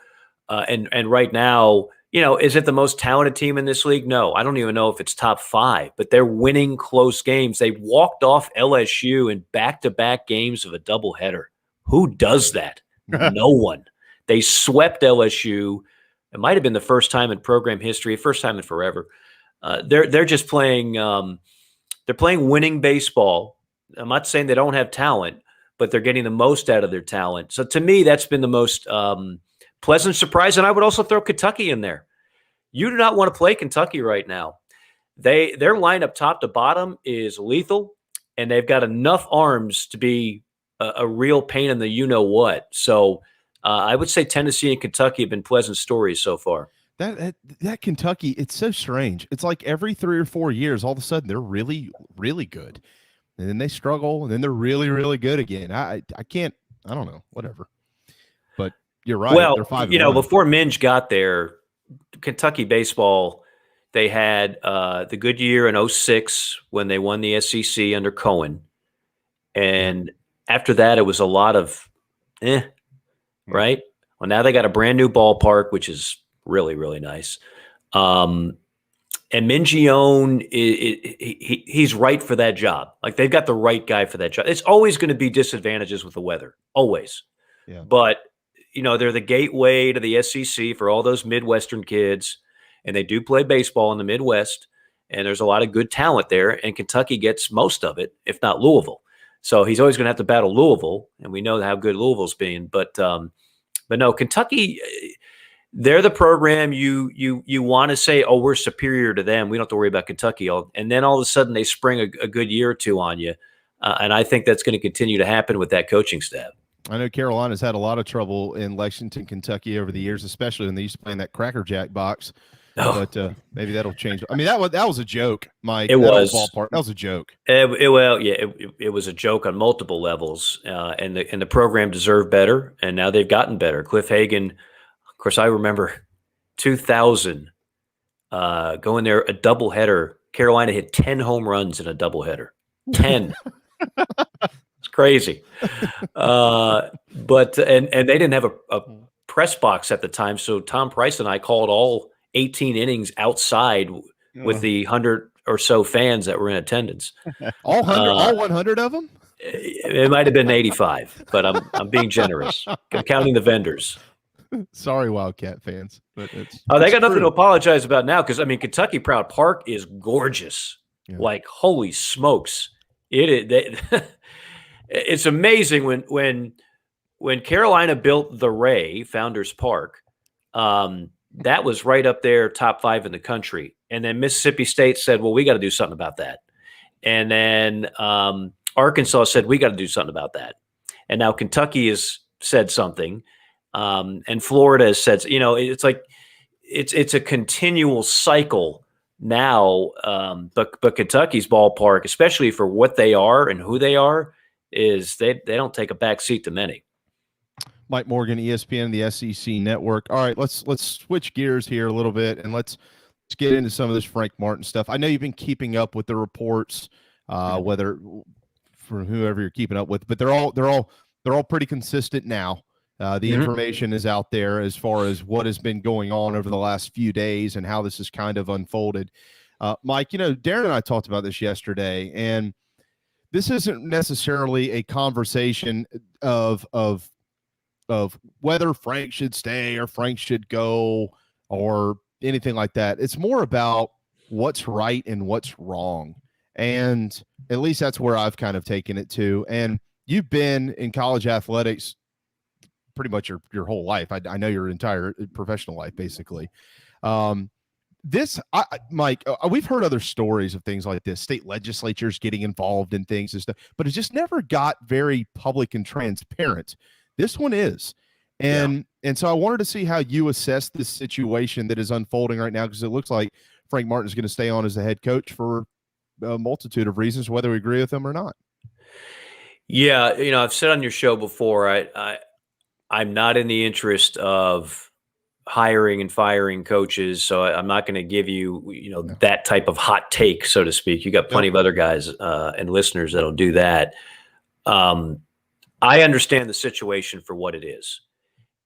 I: And right now, is it the most talented team in this league? No, I don't even know if it's top 5, but they're winning close games. They walked off LSU in back-to-back games of a doubleheader. Who does that? No one. They swept LSU. It might have been the first time in program history, first time in forever. They're just playing. They're playing winning baseball. I'm not saying they don't have talent, but they're getting the most out of their talent. So to me, that's been the most pleasant surprise. And I would also throw Kentucky in there. You do not want to play Kentucky right now. Their lineup top to bottom is lethal, and they've got enough arms to be a real pain in the you-know-what. So I would say Tennessee and Kentucky have been pleasant stories so far.
E: That Kentucky, it's so strange. It's like every 3 or 4 years, all of a sudden they're really, really good. And then they struggle, and then they're really, really good again. I don't know, whatever. But you're right.
I: Well,
E: they're 5-1.
I: Before Minge got there, Kentucky baseball, they had the good year in 2006 when they won the SEC under Cohen. And after that, it was a lot of right? Well, now they got a brand new ballpark, which is really, really nice. And Mingione, he's right for that job. Like, they've got the right guy for that job. It's always going to be disadvantages with the weather, always.
E: Yeah.
I: But, they're the gateway to the SEC for all those Midwestern kids, and they do play baseball in the Midwest, and there's a lot of good talent there, and Kentucky gets most of it, if not Louisville. So he's always going to have to battle Louisville, and we know how good Louisville's been. But no, Kentucky, they're the program you want to say, oh, we're superior to them. We don't have to worry about Kentucky. And then all of a sudden they spring a good year or two on you. And I think that's going to continue to happen with that coaching staff.
E: I know Carolina's had a lot of trouble in Lexington, Kentucky over the years, especially when they used to play in that Cracker Jack box.
I: Oh.
E: But maybe that'll change. I mean, that was a joke, Mike.
I: It was
E: ballpark. That was a joke.
I: It was a joke on multiple levels, and the program deserved better, and now they've gotten better. Cliff Hagan, of course, I remember 2000 going there, a doubleheader. Carolina hit 10 home runs in a doubleheader. 10. It's crazy. But they didn't have a press box at the time, so Tom Price and I called all 18 innings outside with the 100 or so fans that were in attendance.
E: All 100 of them?
I: It might have been 85, but I'm being generous. I'm counting the vendors.
E: Sorry, Wildcat fans, but
I: they got nothing to apologize about now, because Kentucky Proud Park is gorgeous. Yeah. Like, holy smokes! It's amazing when Carolina built the Ray Founders Park. That was right up there, top 5 in the country. And then Mississippi State said, well, we got to do something about that. And then Arkansas said, we got to do something about that. And now Kentucky has said something. And Florida has said, it's like it's a continual cycle now. But Kentucky's ballpark, especially for what they are and who they are, is they don't take a back seat to many.
E: Mike Morgan, ESPN, the SEC Network. All right, let's switch gears here a little bit, and let's get into some of this Frank Martin stuff. I know you've been keeping up with the reports, whether from whoever you're keeping up with, but they're all pretty consistent now. The information is out there as far as what has been going on over the last few days and how this has kind of unfolded. Mike, Darren and I talked about this yesterday, and this isn't necessarily a conversation of whether Frank should stay or Frank should go or anything like that. It's more about what's right and what's wrong. And at least that's where I've kind of taken it to. And you've been in college athletics pretty much your whole life. I know your entire professional life, basically. Mike, we've heard other stories of things like this, state legislatures getting involved in things and stuff, but it just never got very public and transparent. This one is. And so I wanted to see how you assess this situation that is unfolding right now, because it looks like Frank Martin is going to stay on as the head coach for a multitude of reasons, whether we agree with him or not.
I: Yeah, I've said on your show before, I'm not in the interest of hiring and firing coaches, so I'm not going to give you, that type of hot take, so to speak. You got plenty of other guys and listeners that'll do that. I understand the situation for what it is,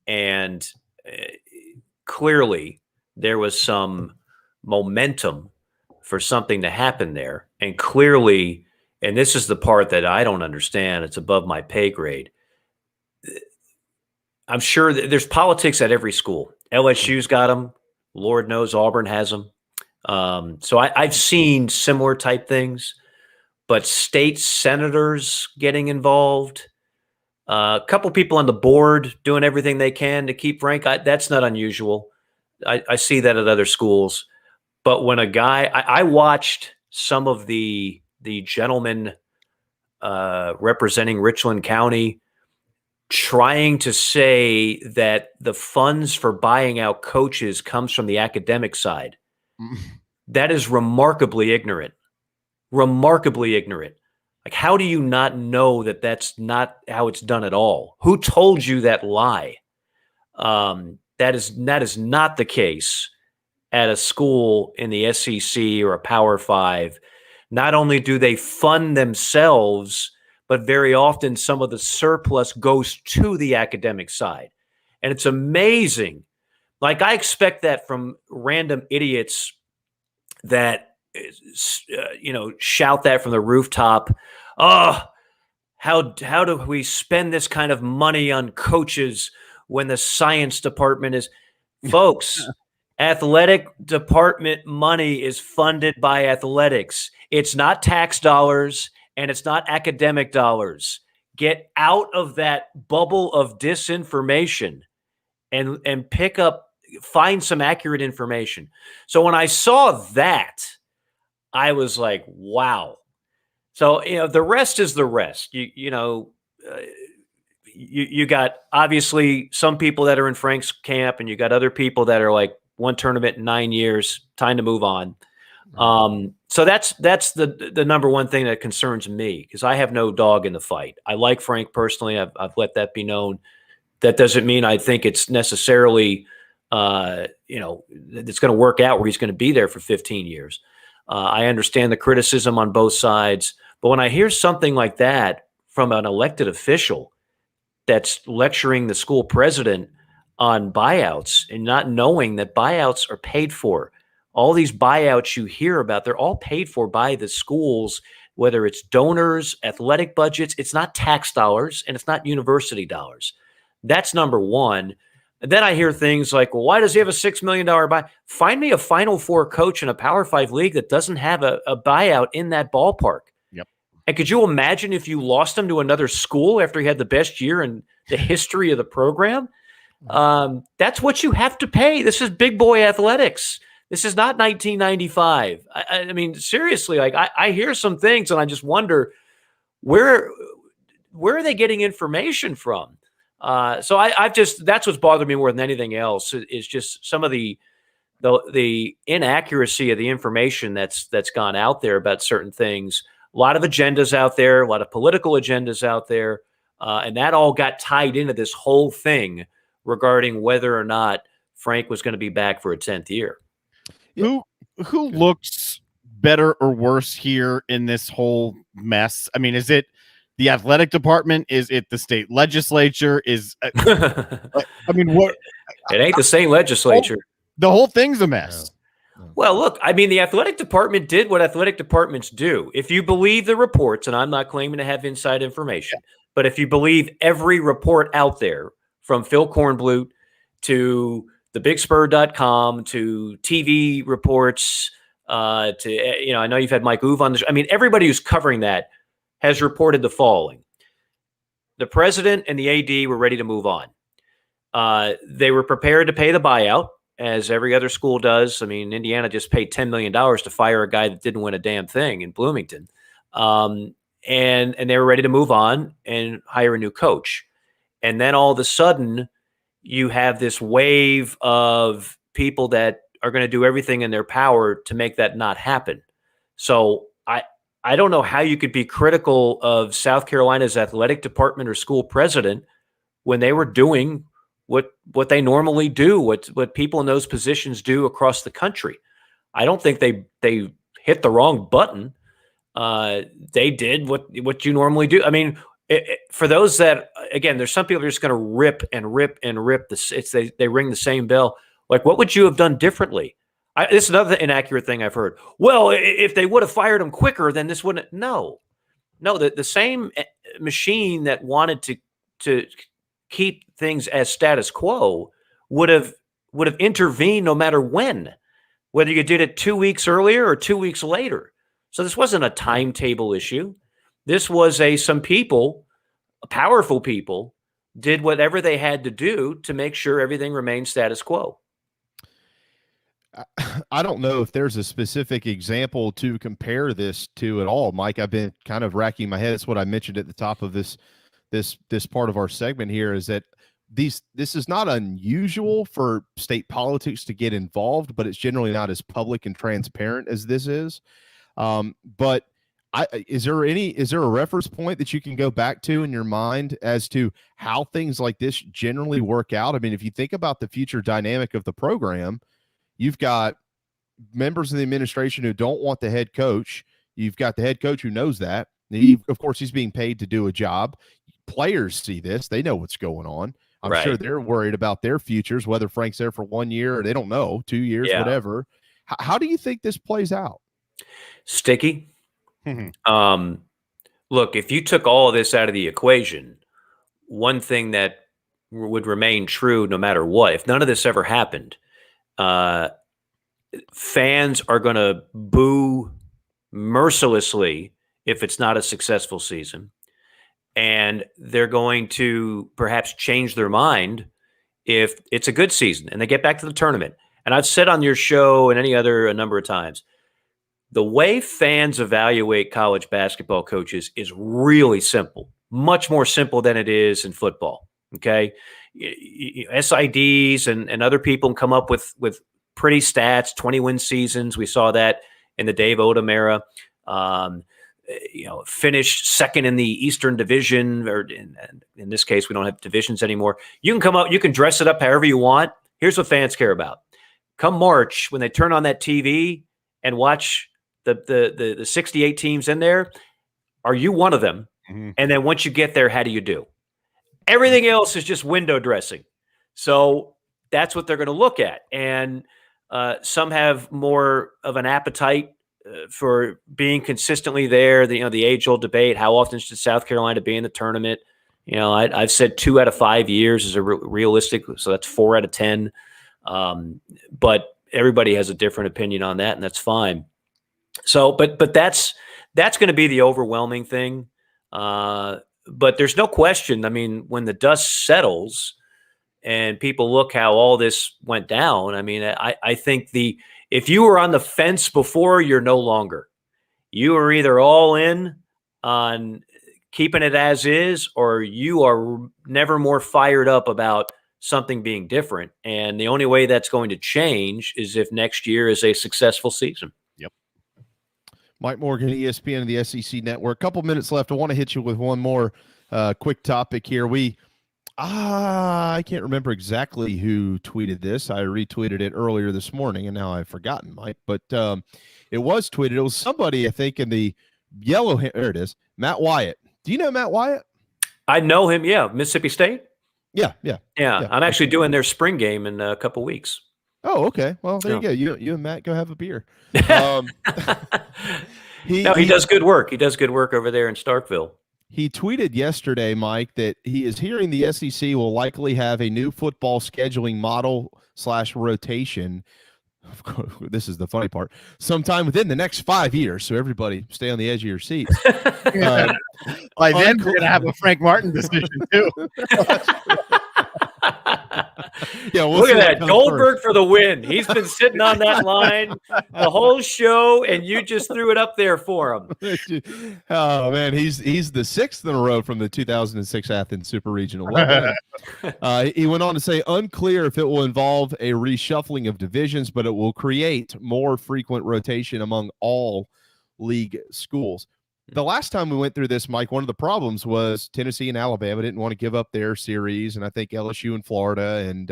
I: and clearly there was some momentum for something to happen there, and clearly, and this is the part that I don't understand, it's above my pay grade. I'm sure there's politics at every school. LSU's got them. Lord knows Auburn has them. So I've seen similar type things, but state senators getting involved, a couple people on the board doing everything they can to keep Frank. That's not unusual. I see that at other schools. But when a guy, I watched some of the gentlemen representing Richland County trying to say that the funds for buying out coaches comes from the academic side. That is remarkably ignorant. Remarkably ignorant. Like, how do you not know that that's not how it's done at all? Who told you that lie? That is not the case at a school in the SEC or a Power 5. Not only do they fund themselves, but very often some of the surplus goes to the academic side. And it's amazing. Like, I expect that from random idiots that, shout that from the rooftop. Oh, how do we spend this kind of money on coaches when the science department is... Folks, athletic department money is funded by athletics. It's not tax dollars. And it's not academic dollars. Get out of that bubble of disinformation and find some accurate information. So when I saw that, I was like, wow. So, the rest is the rest. You got obviously some people that are in Frank's camp, and you got other people that are like, one tournament in 9 years, time to move on. So that's the number one thing that concerns me, because I have no dog in the fight. I like Frank personally. I've let that be known. That doesn't mean I think it's necessarily, it's going to work out where he's going to be there for 15 years. I understand the criticism on both sides, but when I hear something like that from an elected official that's lecturing the school president on buyouts and not knowing that buyouts are paid for. All these buyouts you hear about, they're all paid for by the schools, whether it's donors, athletic budgets. It's not tax dollars and it's not university dollars. That's number one. And then I hear things like, well, why does he have a $6 million buy? Find me a Final Four coach in a Power 5 league that doesn't have a buyout in that ballpark.
F: Yep.
I: And could you imagine if you lost him to another school after he had the best year in the history of the program? That's what you have to pay. This is big boy athletics. This is not 1995. I mean, seriously, like I hear some things and I just wonder where are they getting information from? So I've just, that's what's bothered me more than anything else is just some of the inaccuracy of the information that's gone out there about certain things. A lot of agendas out there, a lot of political agendas out there. And that all got tied into this whole thing regarding whether or not Frank was going to be back for a 10th year.
F: Who looks better or worse here in this whole mess? I mean, is it the athletic department? Is it the state legislature? I mean, what?
I: It ain't the same legislature.
F: The whole thing's a mess.
I: Well, look, I mean, the athletic department did what athletic departments do. If you believe the reports, and I'm not claiming to have inside information, but if you believe every report out there, from Phil Kornblut to thebigspur.com to TV reports, I know you've had Mike Uve on this. I mean, everybody who's covering that has reported the following. The president and the AD were ready to move on. They were prepared to pay the buyout, as every other school does. I mean, Indiana just paid $10 million to fire a guy that didn't win a damn thing in Bloomington. And they were ready to move on and hire a new coach. And then all of a sudden, you have this wave of people that are going to do everything in their power to make that not happen. So I don't know how you could be critical of South Carolina's athletic department or school president when they were doing what they normally do, what people in those positions do across the country. I don't think they hit the wrong button. They did what you normally do. I mean, for those that, again, there's some people are just going to rip and rip and rip. They ring the same bell. Like, what would you have done differently? This is another inaccurate thing I've heard. Well, if they would have fired him quicker, then this wouldn't. No, the same machine that wanted to keep things as status quo would have intervened no matter when, whether you did it 2 weeks earlier or 2 weeks later. So this wasn't a timetable issue. This was some people, powerful people, did whatever they had to do to make sure everything remained status quo.
E: I don't know if there's a specific example to compare this to at all, Mike. I've been kind of racking my head. It's what I mentioned at the top of this part of our segment here, is that this is not unusual for state politics to get involved, but it's generally not as public and transparent as this is. But is there a reference point that you can go back to in your mind as to how things like this generally work out? I mean, if you think about the future dynamic of the program, you've got members of the administration who don't want the head coach. You've got the head coach who knows that. Of course, he's being paid to do a job. Players see this. They know what's going on. I'm sure they're worried about their futures, whether Frank's there for 1 year or they don't know, 2 years, whatever. How do you think this plays out?
I: Sticky. Look, if you took all of this out of the equation, one thing that would remain true no matter what, if none of this ever happened, fans are going to boo mercilessly if it's not a successful season. And they're going to perhaps change their mind if it's a good season and they get back to the tournament. And I've said on your show and any other a number of times, the way fans evaluate college basketball coaches is really simple, much more simple than it is in football. Okay. SIDs and other people come up with pretty stats, 20-win seasons. We saw that in the Dave Odom era. Finished second in the Eastern Division, or in this case, we don't have divisions anymore. You can come up, you can dress it up however you want. Here's what fans care about. Come March, when they turn on that TV and watch the 68 teams in there, are you one of them? Mm-hmm. And then once you get there, how do you do? Everything else is just window dressing. So that's what they're going to look at. And some have more of an appetite for being consistently there. The age-old debate: how often should South Carolina be in the tournament? I've said 2 out of 5 years is a realistic, so that's 4 out of 10. But everybody has a different opinion on that, and that's fine. So, but that's going to be the overwhelming thing. But there's no question. I mean, when the dust settles and people look how all this went down, I mean, I think if you were on the fence before, you're no longer. You are either all in on keeping it as is, or you are never more fired up about something being different. And the only way that's going to change is if next year is a successful season.
E: Yep. Mike Morgan, ESPN and the SEC Network. Couple minutes left. I want to hit you with one more quick topic here. I can't remember exactly who tweeted this. I retweeted it earlier this morning, and now I've forgotten, Mike. But it was tweeted. It was somebody, I think, in the yellow. There it is. Matt Wyatt. Do you know Matt Wyatt?
I: I know him. Yeah, Mississippi State.
E: Yeah.
I: I'm actually doing their spring game in a couple weeks.
E: Oh, okay. Well, there you go. You and Matt go have a beer.
I: He does good work. He does good work over there in Starkville.
E: He tweeted yesterday, Mike, that he is hearing the SEC will likely have a new football scheduling model / rotation. Of course, this is the funny part. Sometime within the next 5 years. So everybody stay on the edge of your seats.
F: By then, we're going to have a Frank Martin decision, too.
E: Yeah, we'll
I: Look
E: see
I: at
E: what
I: that.
E: comes
I: Goldberg
E: first.
I: for the win. He's been sitting on that line the whole show, and you just threw it up there for him.
E: Oh man, he's the 6th in a row from the 2006 Athens Super Regional. Well done. He went on to say, unclear if it will involve a reshuffling of divisions, but it will create more frequent rotation among all league schools. The last time we went through this, Mike, one of the problems was Tennessee and Alabama didn't want to give up their series, and I think LSU and Florida, and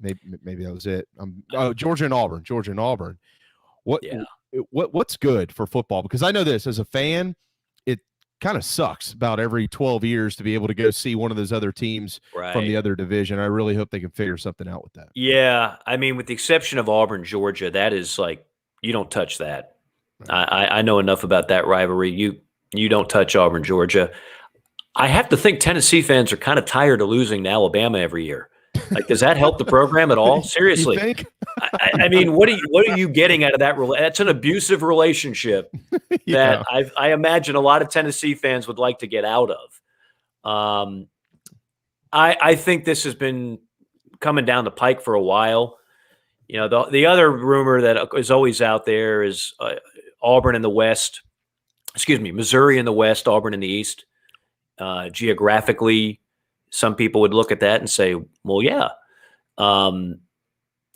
E: maybe that was it. Georgia and Auburn. What's good for football? Because I know this as a fan, it kind of sucks about every 12 years to be able to go see one of those other teams from the other division. I really hope they can figure something out with that.
I: Yeah, I mean, with the exception of Auburn, Georgia, that is like you don't touch that. I know enough about that rivalry. You don't touch Auburn, Georgia. I have to think Tennessee fans are kind of tired of losing to Alabama every year. Like, does that help the program at all? Seriously,
E: You think?
I: I mean, what are you getting out of that? That's an abusive relationship that I imagine a lot of Tennessee fans would like to get out of. I think this has been coming down the pike for a while. You know, the other rumor that is always out there is Auburn in the West. Excuse me, Missouri in the West, Auburn in the East. Geographically, some people would look at that and say, well, yeah. And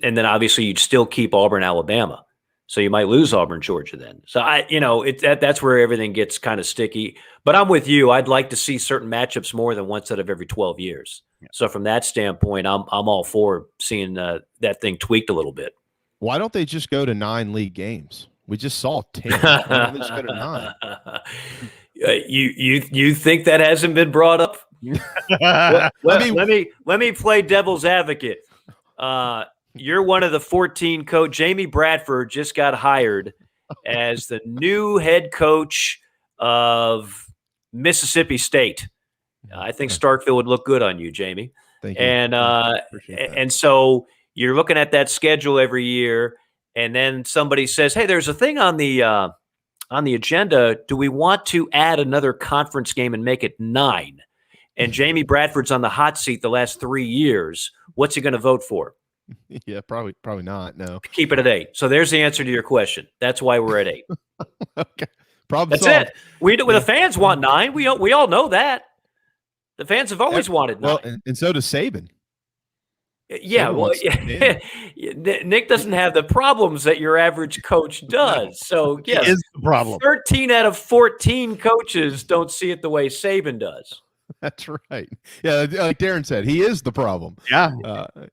I: then obviously you'd still keep Auburn, Alabama. So you might lose Auburn, Georgia then. So that's where everything gets kind of sticky. But I'm with you. I'd like to see certain matchups more than once out of every 12 years. Yeah. So from that standpoint, I'm all for seeing that thing tweaked a little bit.
E: Why don't they just go to 9 league games? We just saw 10. Why don't they just go to 9?
I: You think that hasn't been brought up? Let me play devil's advocate. You're one of the 14 coach. Jamie Bradford just got hired as the new head coach of Mississippi State. I think Starkville would look good on you, Jamie.
E: Thank you.
I: And so you're looking at that schedule every year, and then somebody says, "Hey, there's a thing on the agenda. Do we want to add another conference game and make it 9?" And Jamie Bradford's on the hot seat the last 3 years. What's he going to vote for?
E: Yeah, probably not. No,
I: keep it at 8. So there's the answer to your question. That's why we're at 8.
E: Okay, problem
I: That's
E: solved.
I: it. The fans want 9. We all know that. The fans have always wanted 9.
E: Well, and so does Saban.
I: Yeah, well, Nick doesn't have the problems that your average coach does. So yes,
F: is the problem.
I: 13 out of 14 coaches don't see it the way Saban does.
E: That's right. Yeah, like Darren said, he is the problem.
F: Yeah.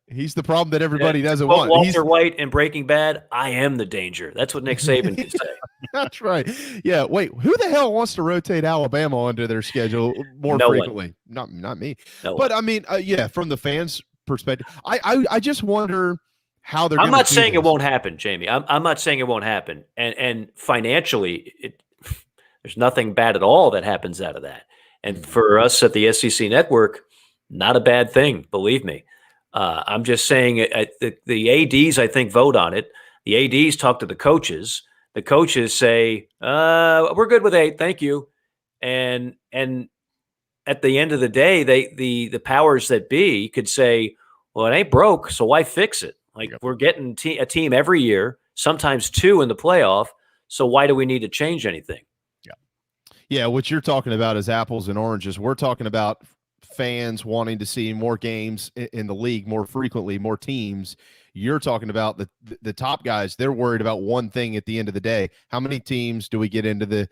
E: He's the problem that everybody doesn't
I: Well,
E: want.
I: Walter White in Breaking Bad, I am the danger. That's what Nick Saban could say.
E: That's right. Yeah, wait, who the hell wants to rotate Alabama onto their schedule more frequently? Not me. But I mean, from the fans' perspective, I just wonder how they're
I: I'm not saying
E: this.
I: It won't happen, Jamie. I'm not saying it won't happen. And financially, there's nothing bad at all that happens out of that. And for us at the SEC network, not a bad thing, believe me. I'm just saying the ADs, I think, vote on it. The ADs talk to the coaches. The coaches say, we're good with 8, thank you. And at the end of the day, the powers that be could say, well, it ain't broke, so why fix it? Like, we're getting a team every year, sometimes 2 in the playoff, so why do we need to change anything?
E: Yeah, what you're talking about is apples and oranges. We're talking about fans wanting to see more games in the league more frequently, more teams. You're talking about the top guys. They're worried about one thing at the end of the day. How many teams do we get into the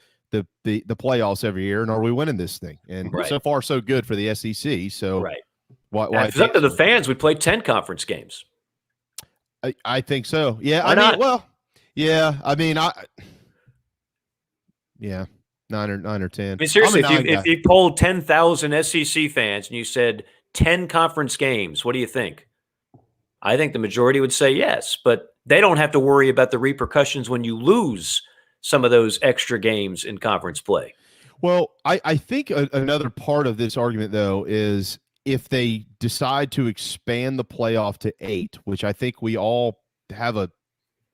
E: playoffs every year, and are we winning this thing? And so far, so good for the SEC. So why
I: if it's up to the fans, we play 10 conference games.
E: I think so. Yeah.
I: Why not?
E: Well, yeah. I mean, yeah. 9 or 10.
I: I mean, seriously, if you polled 10,000 SEC fans and you said 10 conference games, what do you think? I think the majority would say yes, but they don't have to worry about the repercussions when you lose some of those extra games in conference play.
E: Well, I think another part of this argument, though, is if they decide to expand the playoff to 8, which I think we all have a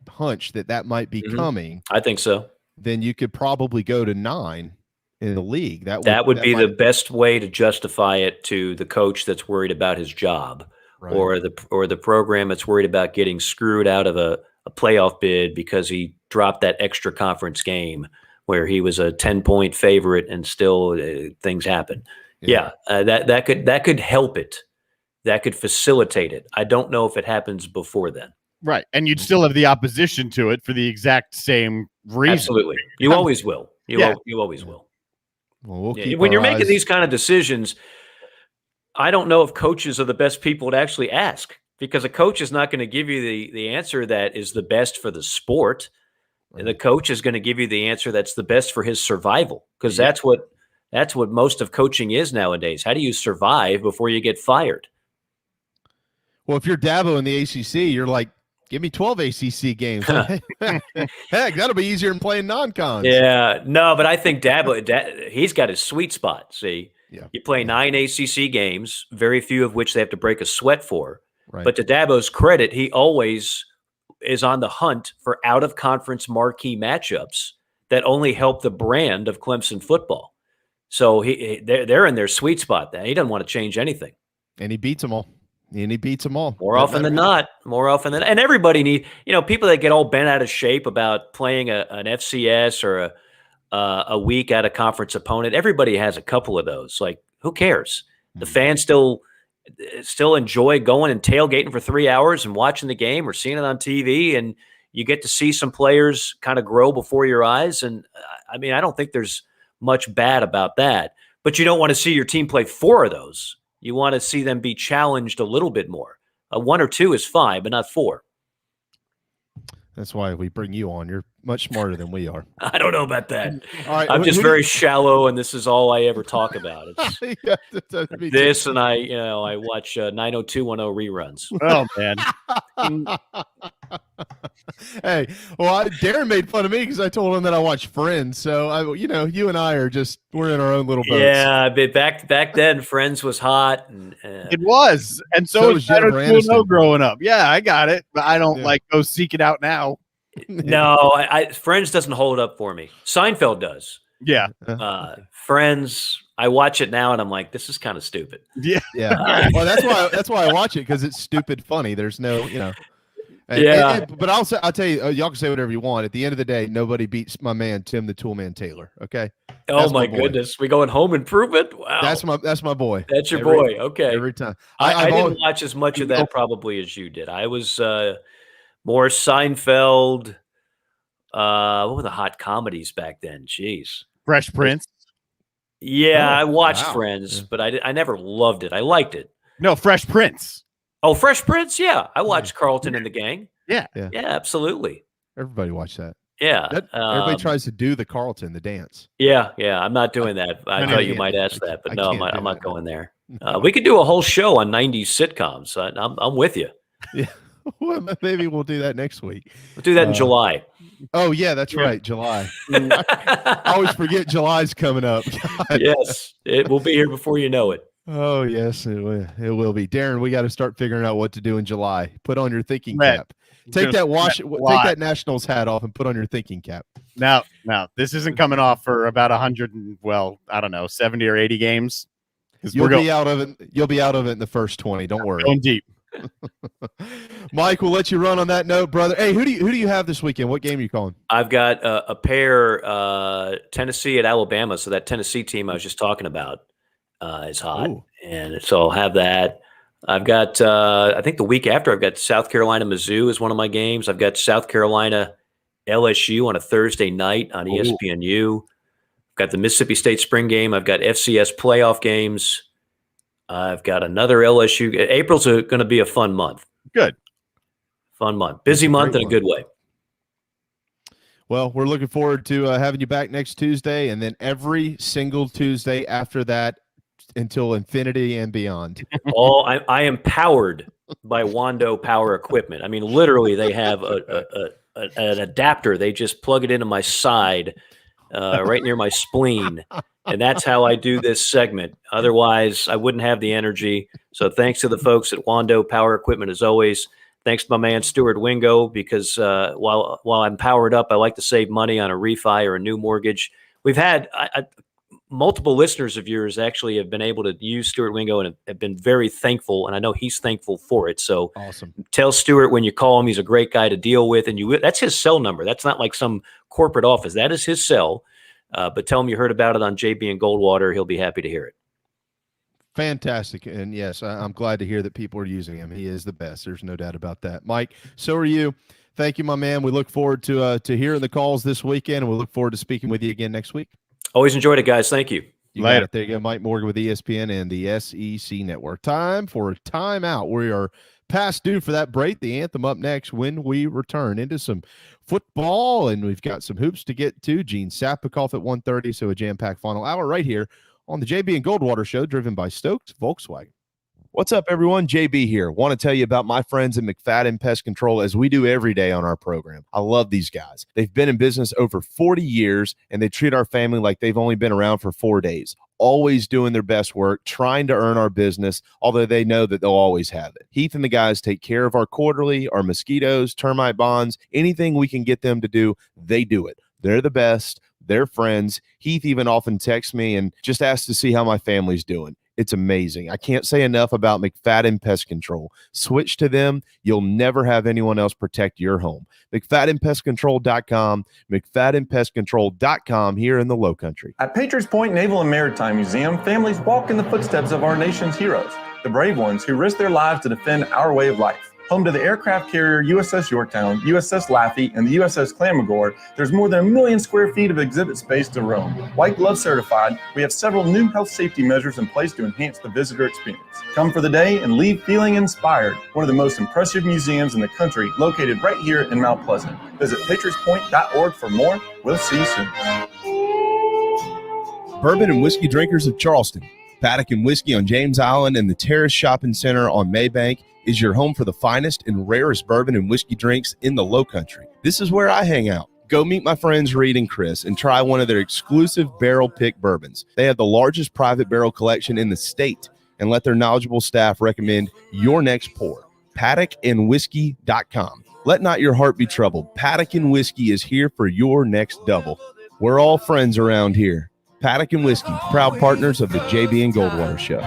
E: hunch that might be coming.
I: I think so.
E: Then you could probably go to 9 in the league.
I: That would be the best way to justify it to the coach that's worried about his job,
E: Right.
I: or the program that's worried about getting screwed out of a playoff bid because he dropped that extra conference game where he was a 10-point favorite and still things happen. That could help it. That could facilitate it. I don't know if it happens before then.
F: Right. And you'd still have the opposition to it for the exact same reason.
I: Absolutely. You always will. You always will.
E: Well, we'll keep
I: when you're
E: our
I: making
E: eyes-
I: these kind of decisions, I don't know if coaches are the best people to actually ask, because a coach is not going to give you the answer that is the best for the sport. And the coach is going to give you the answer that's the best for his survival, because that's what most of coaching is nowadays. How do you survive before you get fired?
E: Well, if you're Dabo in the ACC, you're like, give me 12 ACC games. Heck, that'll be easier than playing non-cons.
I: Yeah, no, but I think Dabo, he's got his sweet spot. See, you play 9 ACC games, very few of which they have to break a sweat for.
E: Right.
I: But to Dabo's credit, he always is on the hunt for out-of-conference marquee matchups that only help the brand of Clemson football. So they're in their sweet spot. He doesn't want to change anything.
E: And he beats them all.
I: More often than not. And everybody people that get all bent out of shape about playing an FCS or a weak out of conference opponent. Everybody has a couple of those. Like, who cares? The fans still enjoy going and tailgating for 3 hours and watching the game or seeing it on TV, and you get to see some players kind of grow before your eyes. And I mean, I don't think there's much bad about that, but you don't want to see your team play 4 of those. You want to see them be challenged a little bit more. 1 or 2 is fine, but not 4.
E: That's why we bring you on. You're much smarter than we are.
I: I don't know about that.
E: All right,
I: I'm just very shallow, and this is all I ever talk about. It's this, and I watch 90210 reruns.
F: Oh, man.
E: Hey, well, Darren made fun of me because I told him that I watched Friends. So, you and I we're in our own little boats.
I: Yeah, but back then, Friends was hot. And,
F: it was. And so was Jennifer Aniston growing up. Yeah, I got it. But I don't go seek it out now.
I: No, Friends doesn't hold up for me. Seinfeld does.
F: Yeah.
I: Friends, I watch it now and I'm like, this is kind of stupid.
F: Yeah.
E: Yeah. Well, that's why I watch it, because it's stupid funny. There's no, but I'll tell you, y'all can say whatever you want. At the end of the day, nobody beats my man Tim the Toolman Taylor. Okay.
I: Oh my goodness, we going Home Improvement. Wow, that's my boy. That's your boy. Okay.
E: Every time.
I: I didn't watch as much of that probably as you did. I was more Seinfeld. What were the hot comedies back then? Jeez.
F: Fresh Prince.
I: Yeah, I watched Friends, but I never loved it. I liked it.
F: No, Fresh Prince.
I: Oh, Fresh Prince. Yeah, I watched Carlton and the Gang.
F: Yeah,
I: absolutely.
E: Everybody watched that.
I: Yeah,
E: everybody tries to do the Carlton, the dance.
I: Yeah. I'm not doing that. I thought you might ask that, but no, I'm not going there. We could do a whole show on 90s sitcoms. I'm with you.
E: Yeah. Well, maybe we'll do that next week.
I: We'll do that in July.
E: Oh, yeah, that's right. July. I always forget July's coming up. God.
I: Yes, it will be here before you know it.
E: Oh, yes, it will be. Darren, we got to start figuring out what to do in July. Put on your thinking cap. Take that Nationals hat off and put on your thinking cap.
F: Now, this isn't coming off for about 70 or 80 games.
E: You'll be out of it. You'll be out of it in the first 20. Don't worry.
F: Going deep.
E: Mike, we'll let you run on that note, brother. Hey, who do you have this weekend? What game are you calling?
I: I've got a pair, Tennessee at Alabama. So that Tennessee team I was just talking about is hot. Ooh. And so I'll have that. I've got, I think the week after, I've got South Carolina, Mizzou is one of my games. I've got South Carolina, LSU on a Thursday night on ESPNU. I've got the Mississippi State spring game. I've got FCS playoff games. I've got another LSU. April's going to be a fun month.
F: Good.
I: Fun month. Busy month in a good way.
E: Well, we're looking forward to having you back next Tuesday, and then every single Tuesday after that until infinity and beyond.
I: I am powered by Wando Power Equipment. I mean, literally, they have an adapter. They just plug it into my side, right near my spleen. And that's how I do this segment. Otherwise, I wouldn't have the energy. So thanks to the folks at Wando Power Equipment, as always. Thanks to my man, Stuart Wingo, because while I'm powered up, I like to save money on a refi or a new mortgage. We've had multiple listeners of yours actually have been able to use Stuart Wingo and have been very thankful, and I know he's thankful for it. So
E: awesome.
I: Tell Stuart when you call him, he's a great guy to deal with, and that's his cell number. That's not like some corporate office. That is his cell. But tell him you heard about it on JB and Goldwater. He'll be happy to hear it.
E: Fantastic. And yes, I'm glad to hear that people are using him. He is the best. There's no doubt about that. Mike, so are you. Thank you, my man. We look forward to hearing the calls this weekend, and we'll look forward to speaking with you again next week.
I: Always enjoyed it, guys. Thank you.
E: Later. There you go. Mike Morgan with ESPN and the SEC Network. Time for a timeout. We are past due for that break. The anthem up next when we return into some football, and we've got some hoops to get to. Gene Sapakoff at 1:30, so a jam-packed final hour right here on the JB and Goldwater Show, driven by Stokes Volkswagen. What's up, everyone? JB here. Want to tell you about my friends at McFadden Pest Control, as we do every day on our program. I love these guys. They've been in business over 40 years, and they treat our family like they've only been around for 4 days. Always doing their best work, trying to earn our business, although they know that they'll always have it. Heath and the guys take care of our quarterly, our mosquitoes, termite bonds, anything we can get them to do, they do it. They're the best. They're friends. Heath even often texts me and just asks to see how my family's doing. It's amazing. I can't say enough about McFadden Pest Control. Switch to them. You'll never have anyone else protect your home. McFaddenPestControl.com, McFaddenPestControl.com here in the Low Country.
J: At Patriots Point Naval and Maritime Museum, families walk in the footsteps of our nation's heroes, the brave ones who risk their lives to defend our way of life. Home to the aircraft carrier USS Yorktown, USS Laffey, and the USS Clamagore, there's more than 1 million square feet of exhibit space to roam. White Glove certified, we have several new health safety measures in place to enhance the visitor experience. Come for the day and leave feeling inspired. One of the most impressive museums in the country, located right here in Mount Pleasant. Visit patriotspoint.org for more. We'll see you soon.
E: Bourbon and whiskey drinkers of Charleston. Paddock and Whiskey on James Island and the Terrace Shopping Center on Maybank is your home for the finest and rarest bourbon and whiskey drinks in the Low Country. This is where I hang out. Go meet my friends Reed and Chris and try one of their exclusive barrel pick bourbons. They have the largest private barrel collection in the state, and let their knowledgeable staff recommend your next pour. PaddockandWhiskey.com. Let not your heart be troubled. Paddock and Whiskey is here for your next double. We're all friends around here. Paddock and Whiskey, proud partners of the JB and Goldwater Show.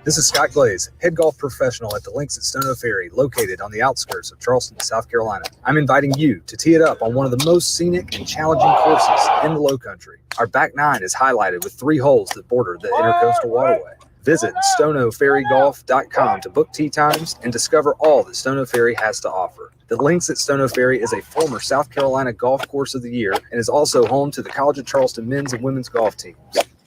K: This is Scott Glaze, head golf professional at the Links at Stono Ferry, located on the outskirts of Charleston, South Carolina. I'm inviting you to tee it up on one of the most scenic and challenging courses in the Low Country. Our back nine is highlighted with 3 holes that border the Intercoastal Waterway. Visit stonoferrygolf.com to book tee times and discover all that Stono Ferry has to offer. The Links at Stono Ferry is a former South Carolina Golf Course of the Year and is also home to the College of Charleston men's and women's golf teams.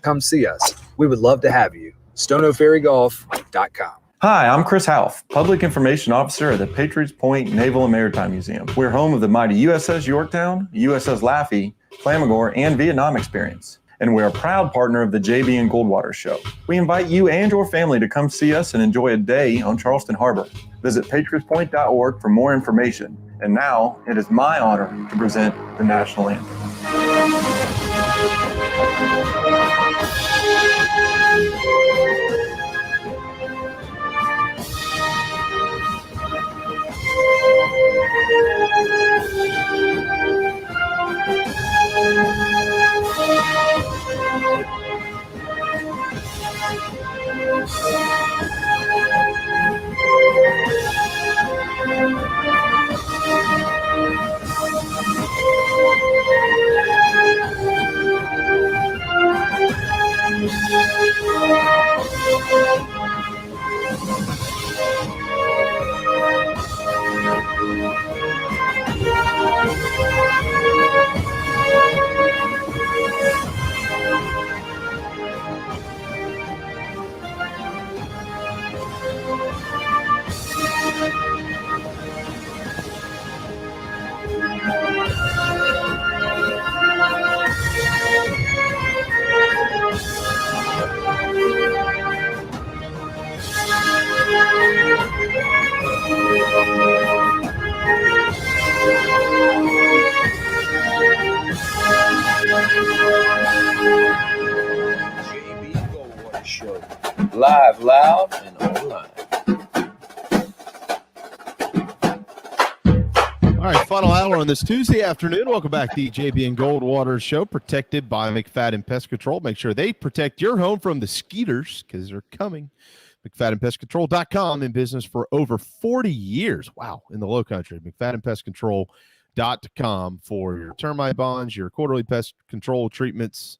K: Come see us. We would love to have you. stonoferrygolf.com.
J: Hi, I'm Chris Half, Public Information Officer at the Patriots Point Naval and Maritime Museum. We're home of the mighty USS Yorktown, USS Laffey, Clamagore, and Vietnam experience. And we're a proud partner of the JB and Goldwater Show. We invite you and your family to come see us and enjoy a day on Charleston Harbor. Visit patriotspoint.org for more information. And now, it is my honor to present the national anthem.
C: Live, loud, and online.
E: All right, final hour on this Tuesday afternoon. Welcome back to the JB and Goldwater Show, protected by McFadden Pest Control. Make sure they protect your home from the skeeters because they're coming. McFaddenPestControl.com, in business for over 40 years. Wow, in the low country. McFaddenPestControl.com for your termite bonds, your quarterly pest control treatments,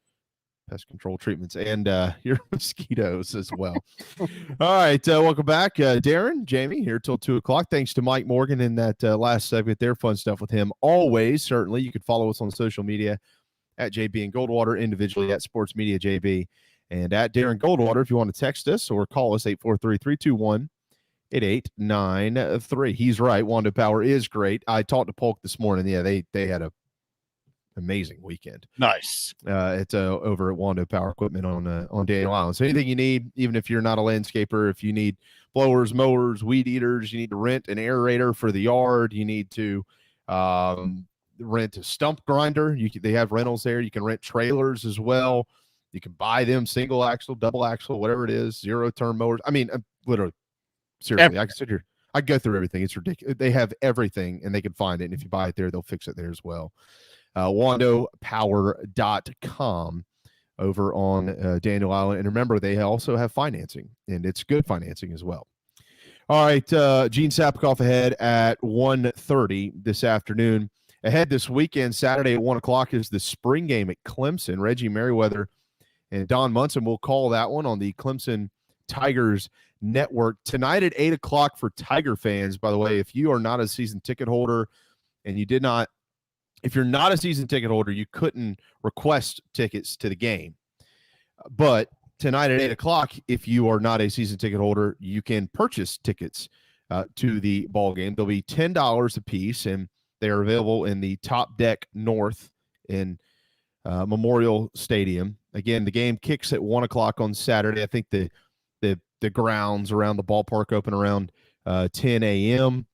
E: and your mosquitoes as well. All right, welcome back. Darren, Jamie, here till 2 o'clock. Thanks to Mike Morgan in that last segment there. Fun stuff with him. Always, certainly. You can follow us on social media at JB and Goldwater, individually at Sports Media JB, and at Darren Goldwater if you want to text us or call us 843-321-8893. He's right. Wando Power is great. I talked to Polk this morning. Yeah, they had a amazing weekend.
F: Nice.
E: It's over at Wando Power Equipment on Daniel Island. So anything you need, even if you're not a landscaper, if you need blowers, mowers, weed eaters, you need to rent an aerator for the yard, you need to rent a stump grinder. They have rentals there. You can rent trailers as well. You can buy them single axle, double axle, whatever it is, zero turn mowers. I mean, literally, seriously, I can sit here. I go through everything. It's ridiculous. They have everything and they can find it. And if you buy it there, they'll fix it there as well. WandoPower.com over on Daniel Island. And remember, they also have financing, and it's good financing as well. All right, Gene Sapakoff ahead at 1:30 this afternoon. Ahead this weekend, Saturday at 1 o'clock, is the spring game at Clemson. Reggie Merriweather and Don Munson will call that one on the Clemson Tigers Network. Tonight at 8 o'clock for Tiger fans, by the way, if you are not a season ticket holder and if you're not a season ticket holder, you couldn't request tickets to the game. But tonight at 8 o'clock, if you are not a season ticket holder, you can purchase tickets to the ball game. They'll be $10 a piece, and they are available in the Top Deck North in Memorial Stadium. Again, the game kicks at 1 o'clock on Saturday. I think the grounds around the ballpark open around 10 a.m.,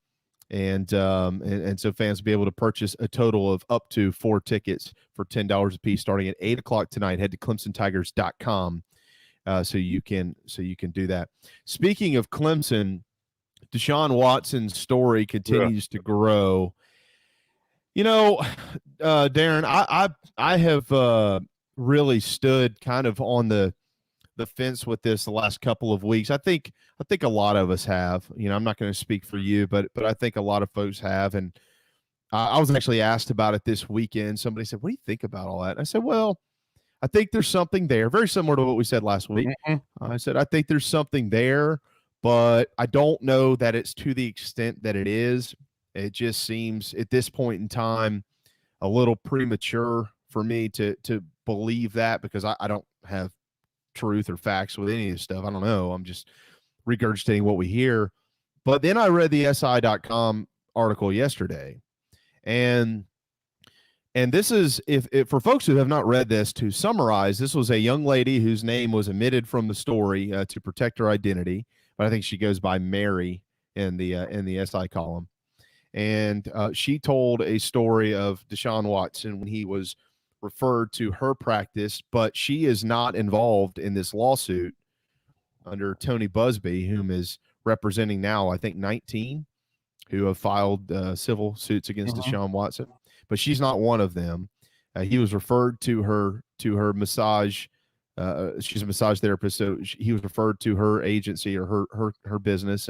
E: and so fans will be able to purchase a total of up to 4 tickets for $10 a piece starting at 8 o'clock tonight. Head to ClemsonTigers.com so you can do that. Speaking of Clemson, Deshaun Watson's story continues to grow. You know, Darren, I have really stood kind of on the fence with this the last couple of weeks. I think a lot of us have. You know, I'm not going to speak for you, but I think a lot of folks have. And I was actually asked about it this weekend. Somebody said, "What do you think about all that?" And I said, "Well, I think there's something there, very similar to what we said last week." I said, "I think there's something there, but I don't know that it's to the extent that it is. It just seems at this point in time a little premature for me to believe that, because I don't have truth or facts with any of this stuff. I don't know. I'm just regurgitating what we hear." But then I read the SI.com article yesterday, and this is, if for folks who have not read this, to summarize, this was a young lady whose name was omitted from the story to protect her identity, but I think she goes by Mary in the SI column. And she told a story of Deshaun Watson when he was referred to her practice, but she is not involved in this lawsuit under Tony Busby, whom is representing now, I think, 19 who have filed civil suits against Deshaun Watson, but she's not one of them. He was referred to her massage. She's a massage therapist, so he was referred to her agency or her business,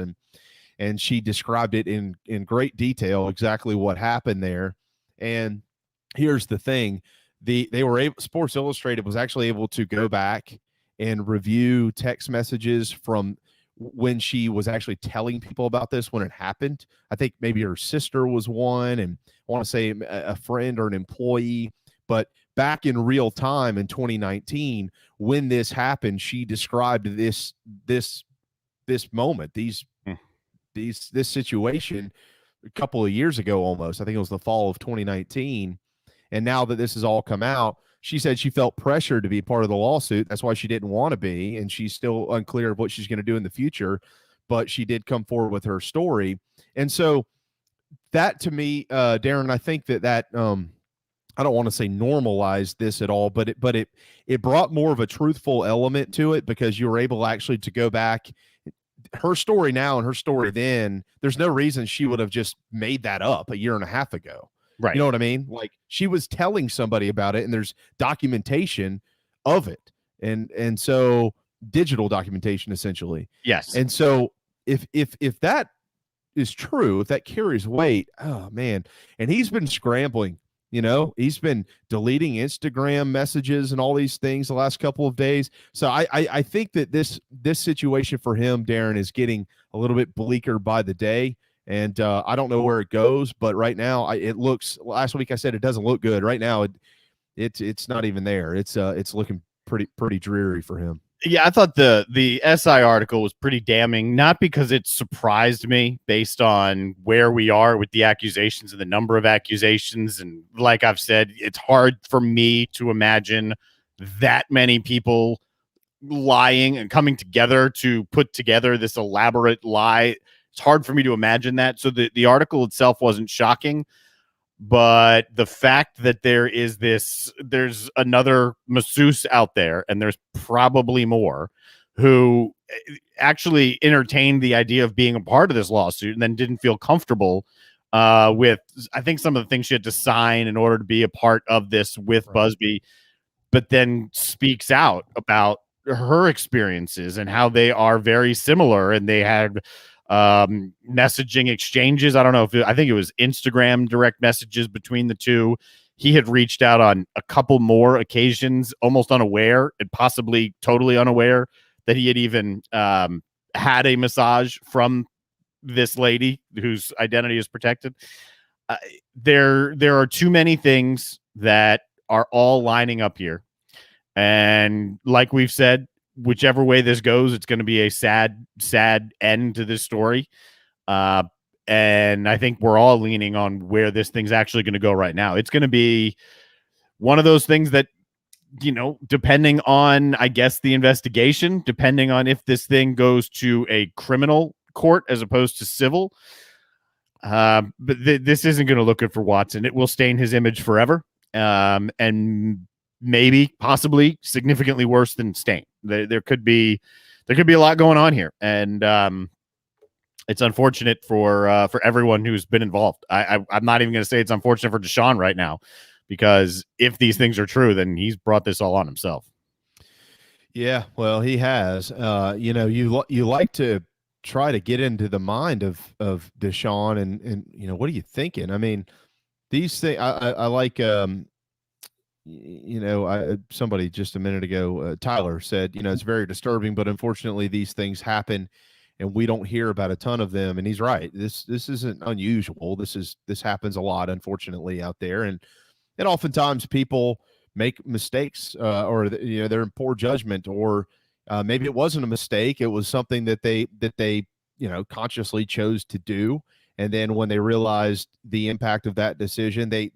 E: and she described it in great detail exactly what happened there. And here's the thing. Sports Illustrated was actually able to go back and review text messages from when she was actually telling people about this when it happened. I think maybe her sister was one, and I want to say a friend or an employee. But back in real time in 2019, when this happened, she described this moment, this situation a couple of years ago almost. I think it was the fall of 2019. And now that this has all come out, she said she felt pressure to be part of the lawsuit. That's why she didn't want to be. And she's still unclear of what she's going to do in the future. But she did come forward with her story. And so that, to me, Darren, I think that I don't want to say normalized this at all, but it brought more of a truthful element to it, because you were able actually to go back her story now and her story then, there's no reason she would have just made that up a year and a half ago.
F: Right.
E: You know what I mean? Like, she was telling somebody about it, and there's documentation of it. And so digital documentation, essentially.
F: Yes.
E: And so if that is true, if that carries weight, oh man. And he's been scrambling, he's been deleting Instagram messages and all these things the last couple of days. So I think that this situation for him, Darren, is getting a little bit bleaker by the day. And I don't know where it goes, but right now it looks, last week I said it doesn't look good. Right now it's not even there. It's looking pretty dreary for him.
F: Yeah, I thought the SI article was pretty damning, not because it surprised me based on where we are with the accusations and the number of accusations. And like I've said, it's hard for me to imagine that many people lying and coming together to put together this elaborate lie. It's hard for me to imagine that. So the article itself wasn't shocking. But the fact that there's another masseuse out there, and there's probably more, who actually entertained the idea of being a part of this lawsuit and then didn't feel comfortable with, I think, some of the things she had to sign in order to be a part of this with Busby, but then speaks out about her experiences and how they are very similar, and they had messaging exchanges. I don't know I think it was Instagram direct messages between the two. He had reached out on a couple more occasions, almost unaware and possibly totally unaware that he had even had a massage from this lady whose identity is protected. There are too many things that are all lining up here. And like we've said, whichever way this goes, it's going to be a sad end to this story. And I think we're all leaning on where this thing's actually going to go right now. It's going to be one of those things that, depending on, I guess, the investigation, depending on if this thing goes to a criminal court as opposed to civil. But this isn't going to look good for Watson. It will stain his image forever. And maybe possibly significantly worse than stain. There could be a lot going on here, and it's unfortunate for everyone who's been involved. I'm not even going to say it's unfortunate for Deshaun right now, because if these things are true, then he's brought this all on himself.
E: Yeah, well, he has. You like to try to get into the mind of Deshaun, and what are you thinking? I mean, these things. I like. Somebody just a minute ago, Tyler said, it's very disturbing, but unfortunately these things happen and we don't hear about a ton of them. And he's right. This isn't unusual. This happens a lot, unfortunately, out there. And oftentimes people make mistakes, or they're in poor judgment, or maybe it wasn't a mistake. It was something that they consciously chose to do. And then when they realized the impact of that decision, they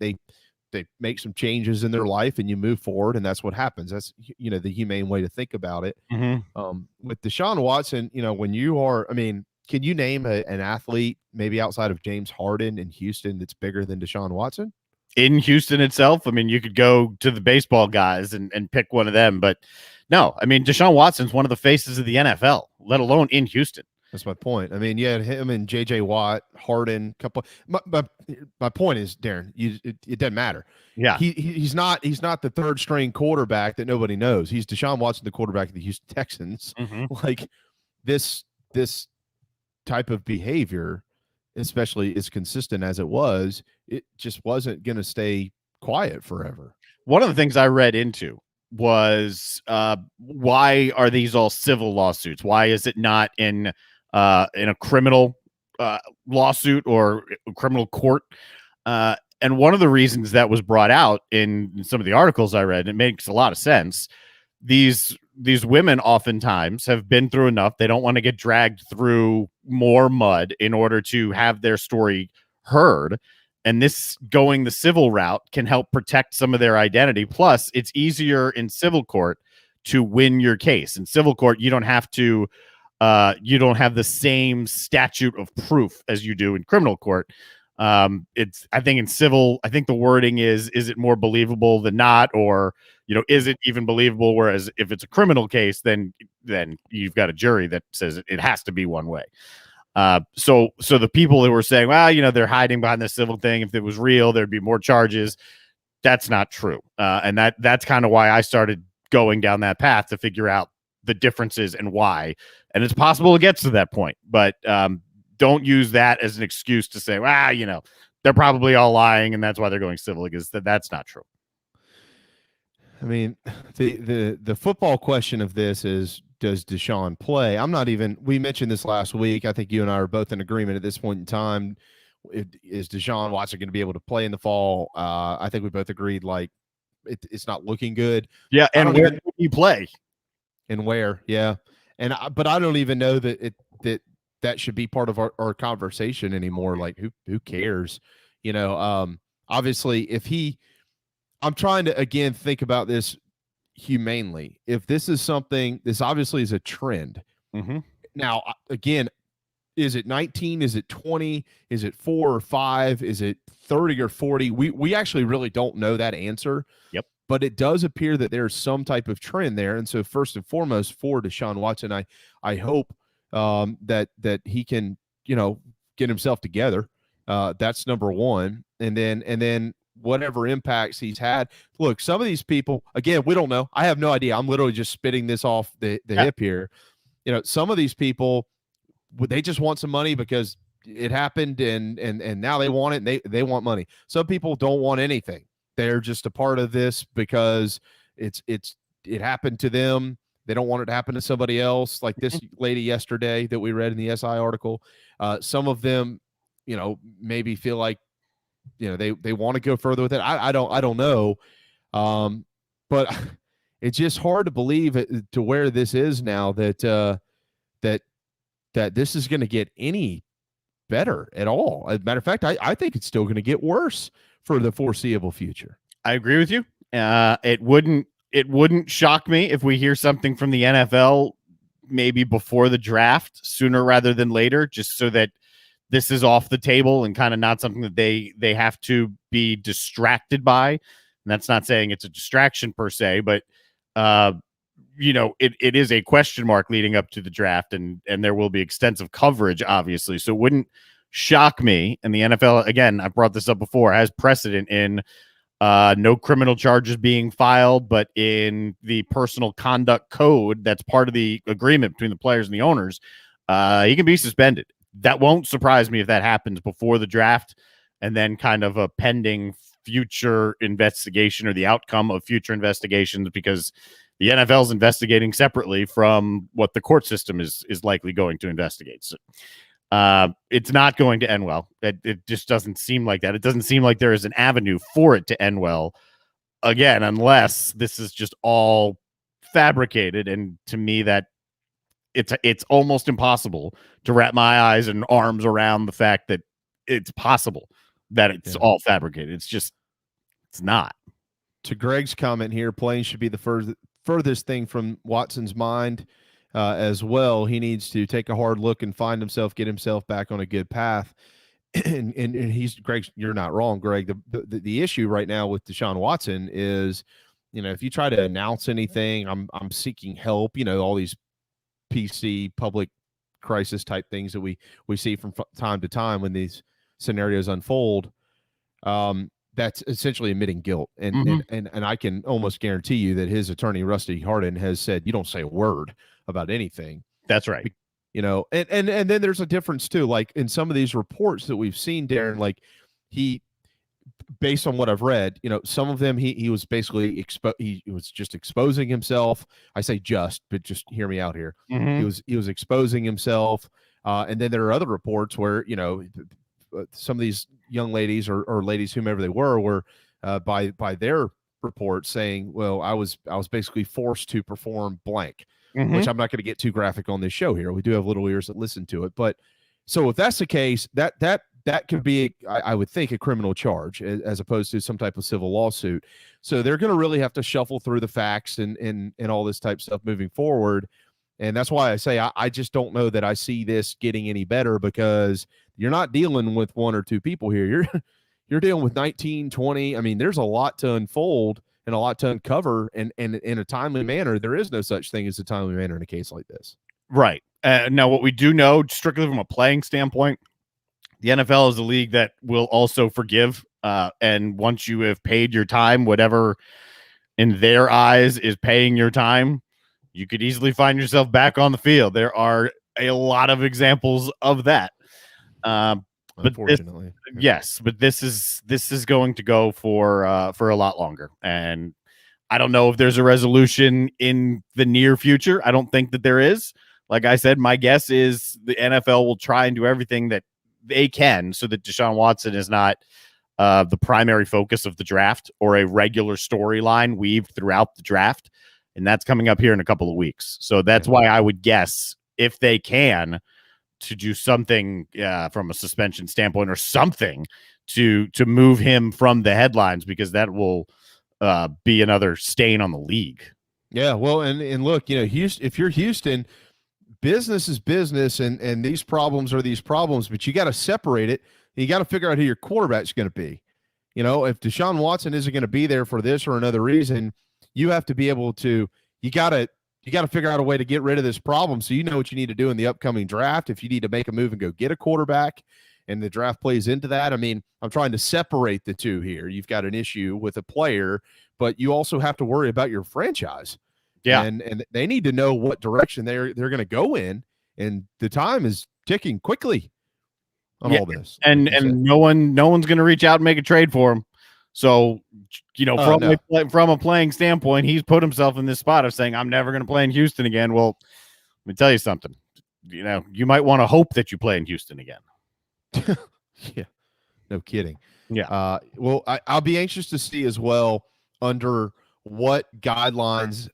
E: make some changes in their life, and you move forward, and that's what happens. That's, the humane way to think about it.
F: Mm-hmm.
E: With Deshaun Watson, when you are, can you name an athlete maybe outside of James Harden in Houston that's bigger than Deshaun Watson?
F: In Houston itself? You could go to the baseball guys and pick one of them, but no, Deshaun Watson's one of the faces of the NFL, let alone in Houston.
E: That's my point. You had him and J.J. Watt, Harden, couple. My point is, Darren, it doesn't matter.
F: Yeah,
E: he's not the third string quarterback that nobody knows. He's Deshaun Watson, the quarterback of the Houston Texans.
F: Mm-hmm.
E: Like this type of behavior, especially as consistent as it was, it just wasn't going to stay quiet forever.
F: One of the things I read into was why are these all civil lawsuits? Why is it not in a criminal lawsuit or a criminal court? And one of the reasons that was brought out in some of the articles I read, it makes a lot of sense. These women oftentimes have been through enough. They don't want to get dragged through more mud in order to have their story heard. And this going the civil route can help protect some of their identity. Plus, it's easier in civil court to win your case. In civil court, you don't have the same statute of proof as you do in criminal court. I think in civil, I think the wording is it more believable than not, or is it even believable? Whereas if it's a criminal case, then you've got a jury that says it has to be one way. So the people who were saying, well, they're hiding behind the civil thing. If it was real, there'd be more charges. That's not true. And that's kind of why I started going down that path to figure out the differences and why. And it's possible it gets to that point, but don't use that as an excuse to say, they're probably all lying and that's why they're going civil, because that's not true.
E: I mean, the football question of this is, does Deshaun play? We mentioned this last week. I think you and I are both in agreement at this point in time. Is Deshaun Watson going to be able to play in the fall? I think we both agreed, like, it's not looking good.
F: Yeah, and where would he play?
E: And where, yeah. But I don't even know that that should be part of our conversation anymore. Like, who cares? Obviously, I'm trying to, again, think about this humanely. If this is something, this obviously is a trend.
F: Mm-hmm.
E: Now, again, is it 19? Is it 20? Is it 4 or 5? Is it 30 or 40? We actually really don't know that answer.
F: Yep.
E: But it does appear that there's some type of trend there. And so first and foremost for Deshaun Watson, I hope that he can, get himself together. That's number one. And then whatever impacts he's had. Look, some of these people, again, we don't know. I have no idea. I'm literally just spitting this off the hip here. Some of these people, they just want some money because it happened and now they want it and they want money. Some people don't want anything. They're just a part of this because it happened to them. They don't want it to happen to somebody else, like this lady yesterday that we read in the SI article. Some of them, maybe feel like, they want to go further with it. I don't know. But it's just hard to believe it, to where this is now that this is going to get any better at all. As a matter of fact, I think it's still going to get worse for the foreseeable future.
F: I agree with you. It wouldn't shock me if we hear something from the NFL maybe before the draft, sooner rather than later, just so that this is off the table and kind of not something that they have to be distracted by. And that's not saying it's a distraction per se, but it is a question mark leading up to the draft, and there will be extensive coverage, obviously. So it wouldn't shock me. And the NFL, again, I brought this up before, has precedent in no criminal charges being filed, but in the personal conduct code that's part of the agreement between the players and the owners, he can be suspended. That won't surprise me if that happens before the draft, and then kind of a pending future investigation or the outcome of future investigations, because the NFL is investigating separately from what the court system is likely going to investigate. So, it's not going to end well. It just doesn't seem like that. It doesn't seem like there is an avenue for it to end well, again, unless this is just all fabricated. And to me, that it's almost impossible to wrap my eyes and arms around the fact that it's possible that it's all fabricated. It's not.
E: To Greg's comment here, playing should be the furthest thing from Watson's mind as well. He needs to take a hard look and find himself, get himself back on a good path. and he's, Greg, you're not wrong, Greg. The issue right now with Deshaun Watson is, if you try to announce anything, I'm seeking help, all these PC public crisis type things that we see from time to time when these scenarios unfold, that's essentially admitting guilt. And I can almost guarantee you that his attorney, Rusty Hardin, has said, you don't say a word about anything.
F: That's right.
E: And then there's a difference too. Like in some of these reports that we've seen, Darren, like based on what I've read, some of them, he was basically he was just exposing himself. I say but just hear me out here. He was exposing himself. And then there are other reports where, some of these young ladies or ladies, whomever they were by their reports saying, well, I was basically forced to perform blank, which I'm not going to get too graphic on this show here. We do have little ears that listen to it. But so if that's the case, that could be, I would think, a criminal charge as opposed to some type of civil lawsuit. So they're going to really have to shuffle through the facts and all this type of stuff moving forward. And that's why I say I just don't know that I see this getting any better, because you're not dealing with one or two people here. You're dealing with 19, 20. I mean, there's a lot to unfold and a lot to uncover, and in a timely manner. There is no such thing as a timely manner in a case like this.
F: Right. Now, what we do know, strictly from a playing standpoint, the NFL is a league that will also forgive. And once you have paid your time, whatever in their eyes is paying your time, you could easily find yourself back on the field. There are a lot of examples of that.
E: Unfortunately,
F: yes, but this is going to go for a lot longer, and I don't know if there's a resolution in the near future. I don't think that there is. Like I said, my guess is the NFL will try and do everything that they can so that Deshaun Watson is not the primary focus of the draft or a regular storyline weaved throughout the draft. And that's coming up here in a couple of weeks. So that's why I would guess, if they can, to do something from a suspension standpoint or something to move him from the headlines, because that will be another stain on the league.
E: Yeah, well, and look, Houston, if you're Houston, business is business, and these problems are these problems, but you got to separate it. You got to figure out who your quarterback's going to be. If Deshaun Watson isn't going to be there for this or another reason, you have to be able to, you got to figure out a way to get rid of this problem. So you know what you need to do in the upcoming draft. If you need to make a move and go get a quarterback, and the draft plays into that. I mean, I'm trying to separate the two here. You've got an issue with a player, but you also have to worry about your franchise.
F: Yeah.
E: And they need to know what direction they're going to go in. And the time is ticking quickly on all this.
F: And no one's going to reach out and make a trade for him. So, from a playing standpoint, he's put himself in this spot of saying, I'm never going to play in Houston again. Well, let me tell you something. You might want to hope that you play in Houston again.
E: Yeah, no kidding.
F: Yeah.
E: Well, I'll be anxious to see as well under what guidelines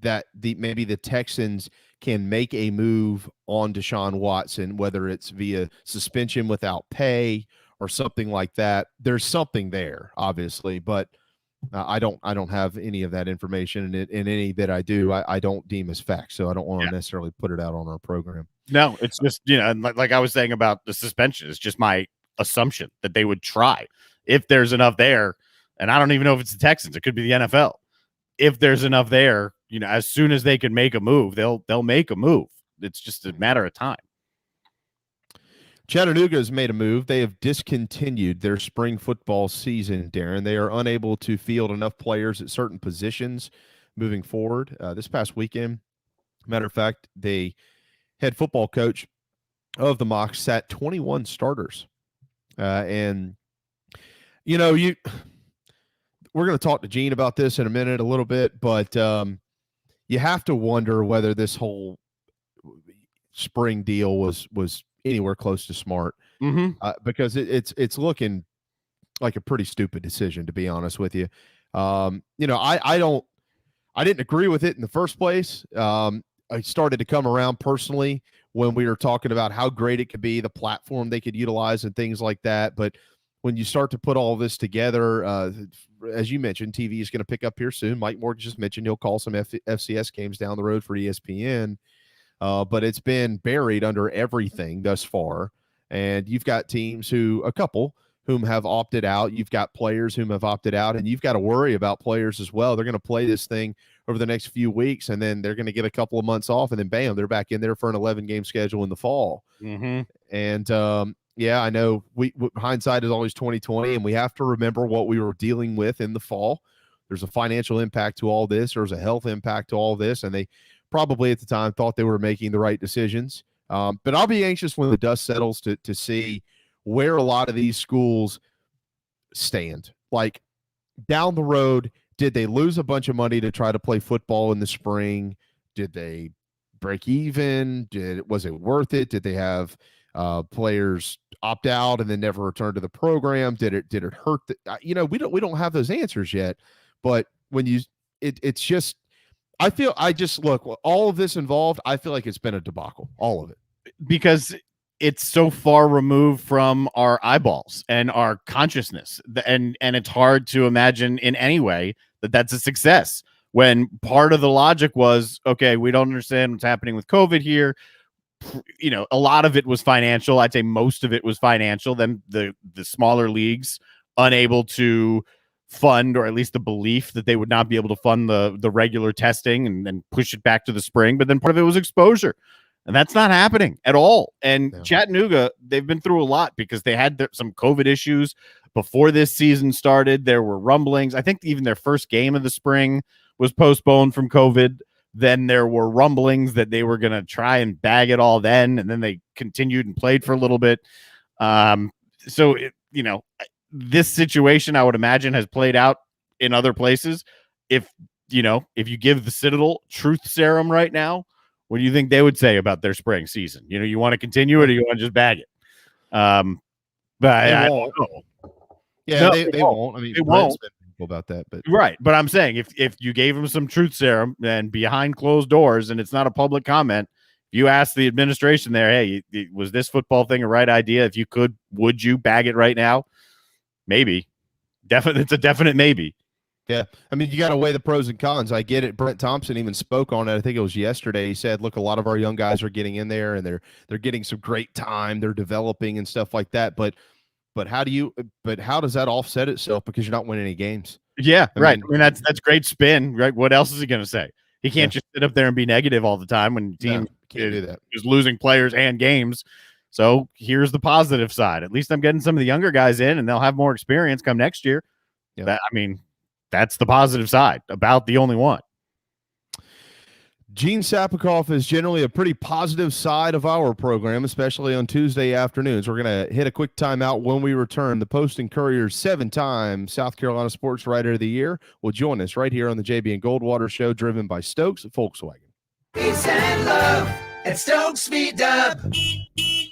E: that maybe the Texans can make a move on Deshaun Watson, whether it's via suspension without pay or something like that. There's something there, obviously, but I don't have any of that information, and any that I do, I don't deem as fact. So I don't want to necessarily put it out on our program.
F: No, it's just, like I was saying about the suspension, it's just my assumption that they would try if there's enough there. And I don't even know if it's the Texans. It could be the NFL. If there's enough there, as soon as they can make a move, they'll make a move. It's just a matter of time.
E: Chattanooga has made a move. They have discontinued their spring football season, Darren. They are unable to field enough players at certain positions moving forward. This past weekend, matter of fact, the head football coach of the Mocs sat 21 starters. And, we're going to talk to Gene about this in a minute, a little bit, but you have to wonder whether this whole spring deal was anywhere close to smart, because it's looking like a pretty stupid decision, to be honest with you. I didn't agree with it in the first place. I started to come around personally when we were talking about how great it could be, the platform they could utilize and things like that. But when you start to put all this together, as you mentioned, TV is going to pick up here soon. Mike Morgan just mentioned he'll call some FCS games down the road for ESPN. But it's been buried under everything thus far. And you've got teams a couple whom have opted out. You've got players whom have opted out, and you've got to worry about players as well. They're going to play this thing over the next few weeks, and then they're going to get a couple of months off, and then bam, they're back in there for an 11-game schedule in the fall. And I know hindsight is always 20/20, and we have to remember what we were dealing with in the fall. There's a financial impact to all this. There's a health impact to all this, and they probably at the time thought they were making the right decisions. But I'll be anxious when the dust settles to see where a lot of these schools stand. Like down the road, did they lose a bunch of money to try to play football in the spring? Did they break even? Was it worth it? Did they have players opt out and then never return to the program? Did it hurt? We don't have those answers yet. But when it's just, look, all of this involved, I feel like it's been a debacle, all of it.
F: Because it's so far removed from our eyeballs and our consciousness. And it's hard to imagine in any way that that's a success. when part of the logic was, okay, we don't understand what's happening with COVID here. You know, a lot of it was financial. I'd say most of it was financial. Then the smaller leagues unable to fund, or at least the belief that they would not be able to fund the regular testing and then push it back to the spring. But then part of it was exposure. And that's not happening at all. And Chattanooga, they've been through a lot because they had some COVID issues before this season started. There were rumblings. I think even their first game of the spring was postponed from COVID. Then there were rumblings that they were going to try and bag it all then, and then they continued and played for a little bit. This situation, I would imagine, has played out in other places. If you give the Citadel truth serum right now, what do you think they would say about their spring season? You want to continue it, or you want to just bag it? But I don't know.
E: Yeah, they won't. I mean,
F: they won't.
E: About that, but
F: right. But I'm saying if you gave him some truth serum and behind closed doors, and it's not a public comment, you ask the administration there, hey, was this football thing a right idea? If you could, would you bag it right now? Maybe. It's a definite maybe.
E: Yeah. I mean, you got to weigh the pros and cons. I get it. Brent Thompson even spoke on it. I think it was yesterday. He said, look, a lot of our young guys are getting in there and they're getting some great time. They're developing and stuff like that. But how does that offset itself because you're not winning any games?
F: Yeah, right. I mean, that's great spin, right? What else is he going to say? He can't just sit up there and be negative all the time when the team
E: can't do that.
F: Is losing players and games. So here's the positive side. At least I'm getting some of the younger guys in, and they'll have more experience come next year. Yeah. That's the positive side, about the only one.
E: Gene Sapakoff is generally a pretty positive side of our program, especially on Tuesday afternoons. We're going to hit a quick timeout. When we return, the Post and Courier 7-time South Carolina Sports Writer of the Year will join us right here on the JB and Goldwater Show, driven by Stokes Volkswagen.
A: Peace and love at Stokes V-Dub.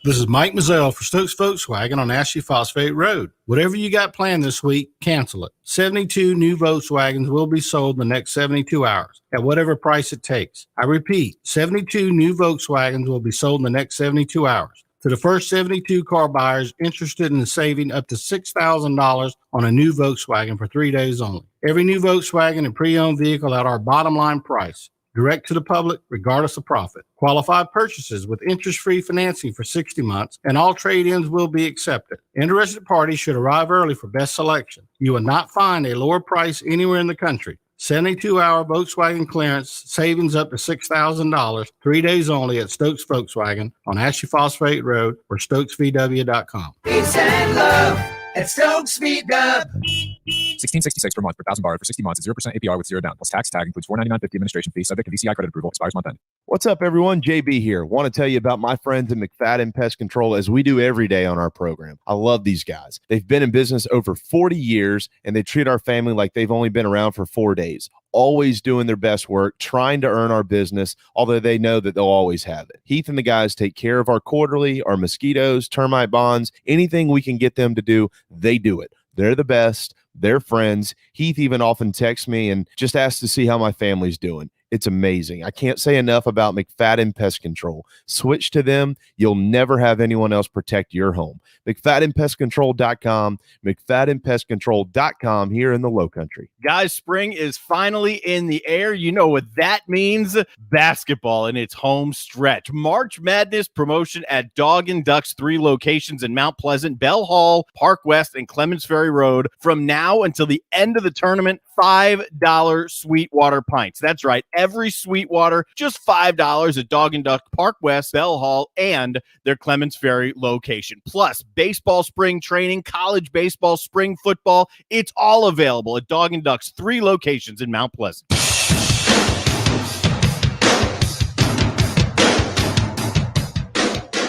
G: This is Mike Mazzell for Stokes Volkswagen on Ashley Phosphate Road. Whatever you got planned this week, cancel it. 72 new Volkswagens will be sold in the next 72 hours at whatever price it takes. I repeat, 72 new Volkswagens will be sold in the next 72 hours. To the first 72 car buyers interested in saving up to $6,000 on a new Volkswagen for 3 days only. Every new Volkswagen and pre-owned vehicle at our bottom line price. Direct to the public, regardless of profit. Qualified purchases with interest-free financing for 60 months, and all trade-ins will be accepted. Interested parties should arrive early for best selection. You will not find a lower price anywhere in the country. 72-hour Volkswagen clearance, savings up to $6,000, 3 days only at Stokes Volkswagen on Ashley Phosphate Road or StokesVW.com.
A: Peace and love at Stokes V-Dub.
H: $16.66 per month per $1,000 for 60 months at 0% APR with 0 down. Plus tax tag includes $4.99.50 administration fee subject to VCI credit approval. Expires month end.
E: What's up, everyone? JB here. Want to tell you about my friends at McFadden Pest Control, as we do every day on our program. I love these guys. They've been in business over 40 years, and they treat our family like they've only been around for 4 days. Always doing their best work, trying to earn our business, although they know that they'll always have it. Heath and the guys take care of our quarterly, our mosquitoes, termite bonds, anything we can get them to do, they do it. They're the best. They're friends. Heath even often texts me and just asks to see how my family's doing. It's amazing. I can't say enough about McFadden Pest Control. Switch to them. You'll never have anyone else protect your home. McFaddenPestControl.com, McFaddenPestControl.com here in the Low Country.
F: Guys, spring is finally in the air. You know what that means? Basketball in its home stretch. March Madness promotion at Dog and Ducks, 3 locations in Mount Pleasant, Bell Hall, Park West, and Clements Ferry Road. From now until the end of the tournament, $5 Sweetwater pints. That's right. Every Sweetwater, just $5 at Dog and Duck, Park West, Bell Hall, and their Clements Ferry location. Plus, baseball spring training, college baseball, spring football. It's all available at Dog and Duck's 3 locations in Mount Pleasant.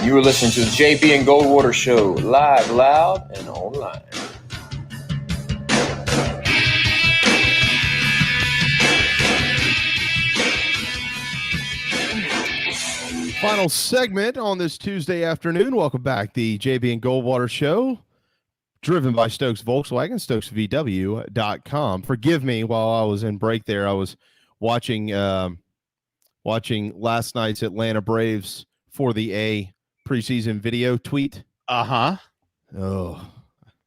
C: You were listening to the JB and Goldwater Show, live, loud, and online.
E: Final segment on this Tuesday afternoon. Welcome back. The JB and Goldwater Show, driven by Stokes Volkswagen, StokesVW.com. Forgive me while I was in break there. I was watching last night's Atlanta Braves for the A preseason video tweet.
F: Uh-huh.
E: Oh.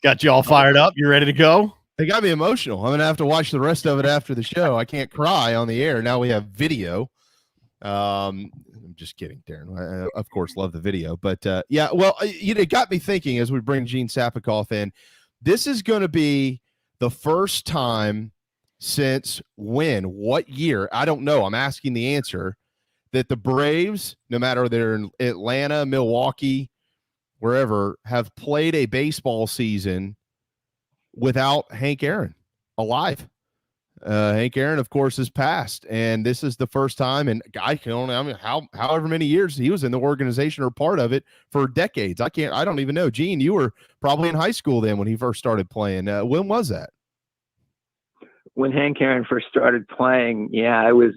F: Got you all fired up. You ready to go?
E: It got me emotional. I'm going to have to watch the rest of it after the show. I can't cry on the air. Now we have video. I'm just kidding, Darren. I of course, love the video. But, yeah, well, it got me thinking as we bring Gene Sapakoff in. This is going to be the first time since when? What year? I don't know. I'm asking the answer. That the Braves, no matter they're in Atlanta, Milwaukee, wherever, have played a baseball season without Hank Aaron alive. Hank Aaron, of course, has passed, and this is the first time. And however many years he was in the organization or part of it for decades. I don't even know. Gene, you were probably in high school then when he first started playing. When was that?
L: When Hank Aaron first started playing, yeah, I was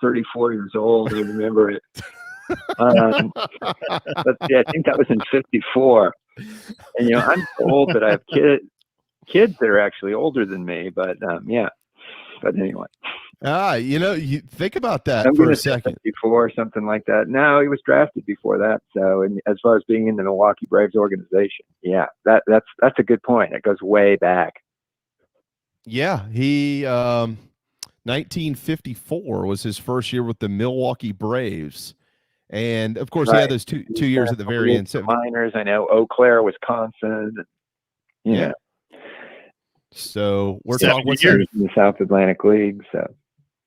L: 34 years old. I remember it. But yeah, I think that was in '54. And I'm so old that I have kids that are actually older than me. But yeah. But anyway.
E: You think about that
L: I'm
E: for a second.
L: Before something like that. No, he was drafted before that. So, and as far as being in the Milwaukee Braves organization, yeah, that's a good point. It goes way back.
E: Yeah, he 1954 was his first year with the Milwaukee Braves, and of course he had those two years at the very end.
L: Minors, I know Eau Claire, Wisconsin. Yeah.
E: So we're talking
L: years in the South Atlantic League. So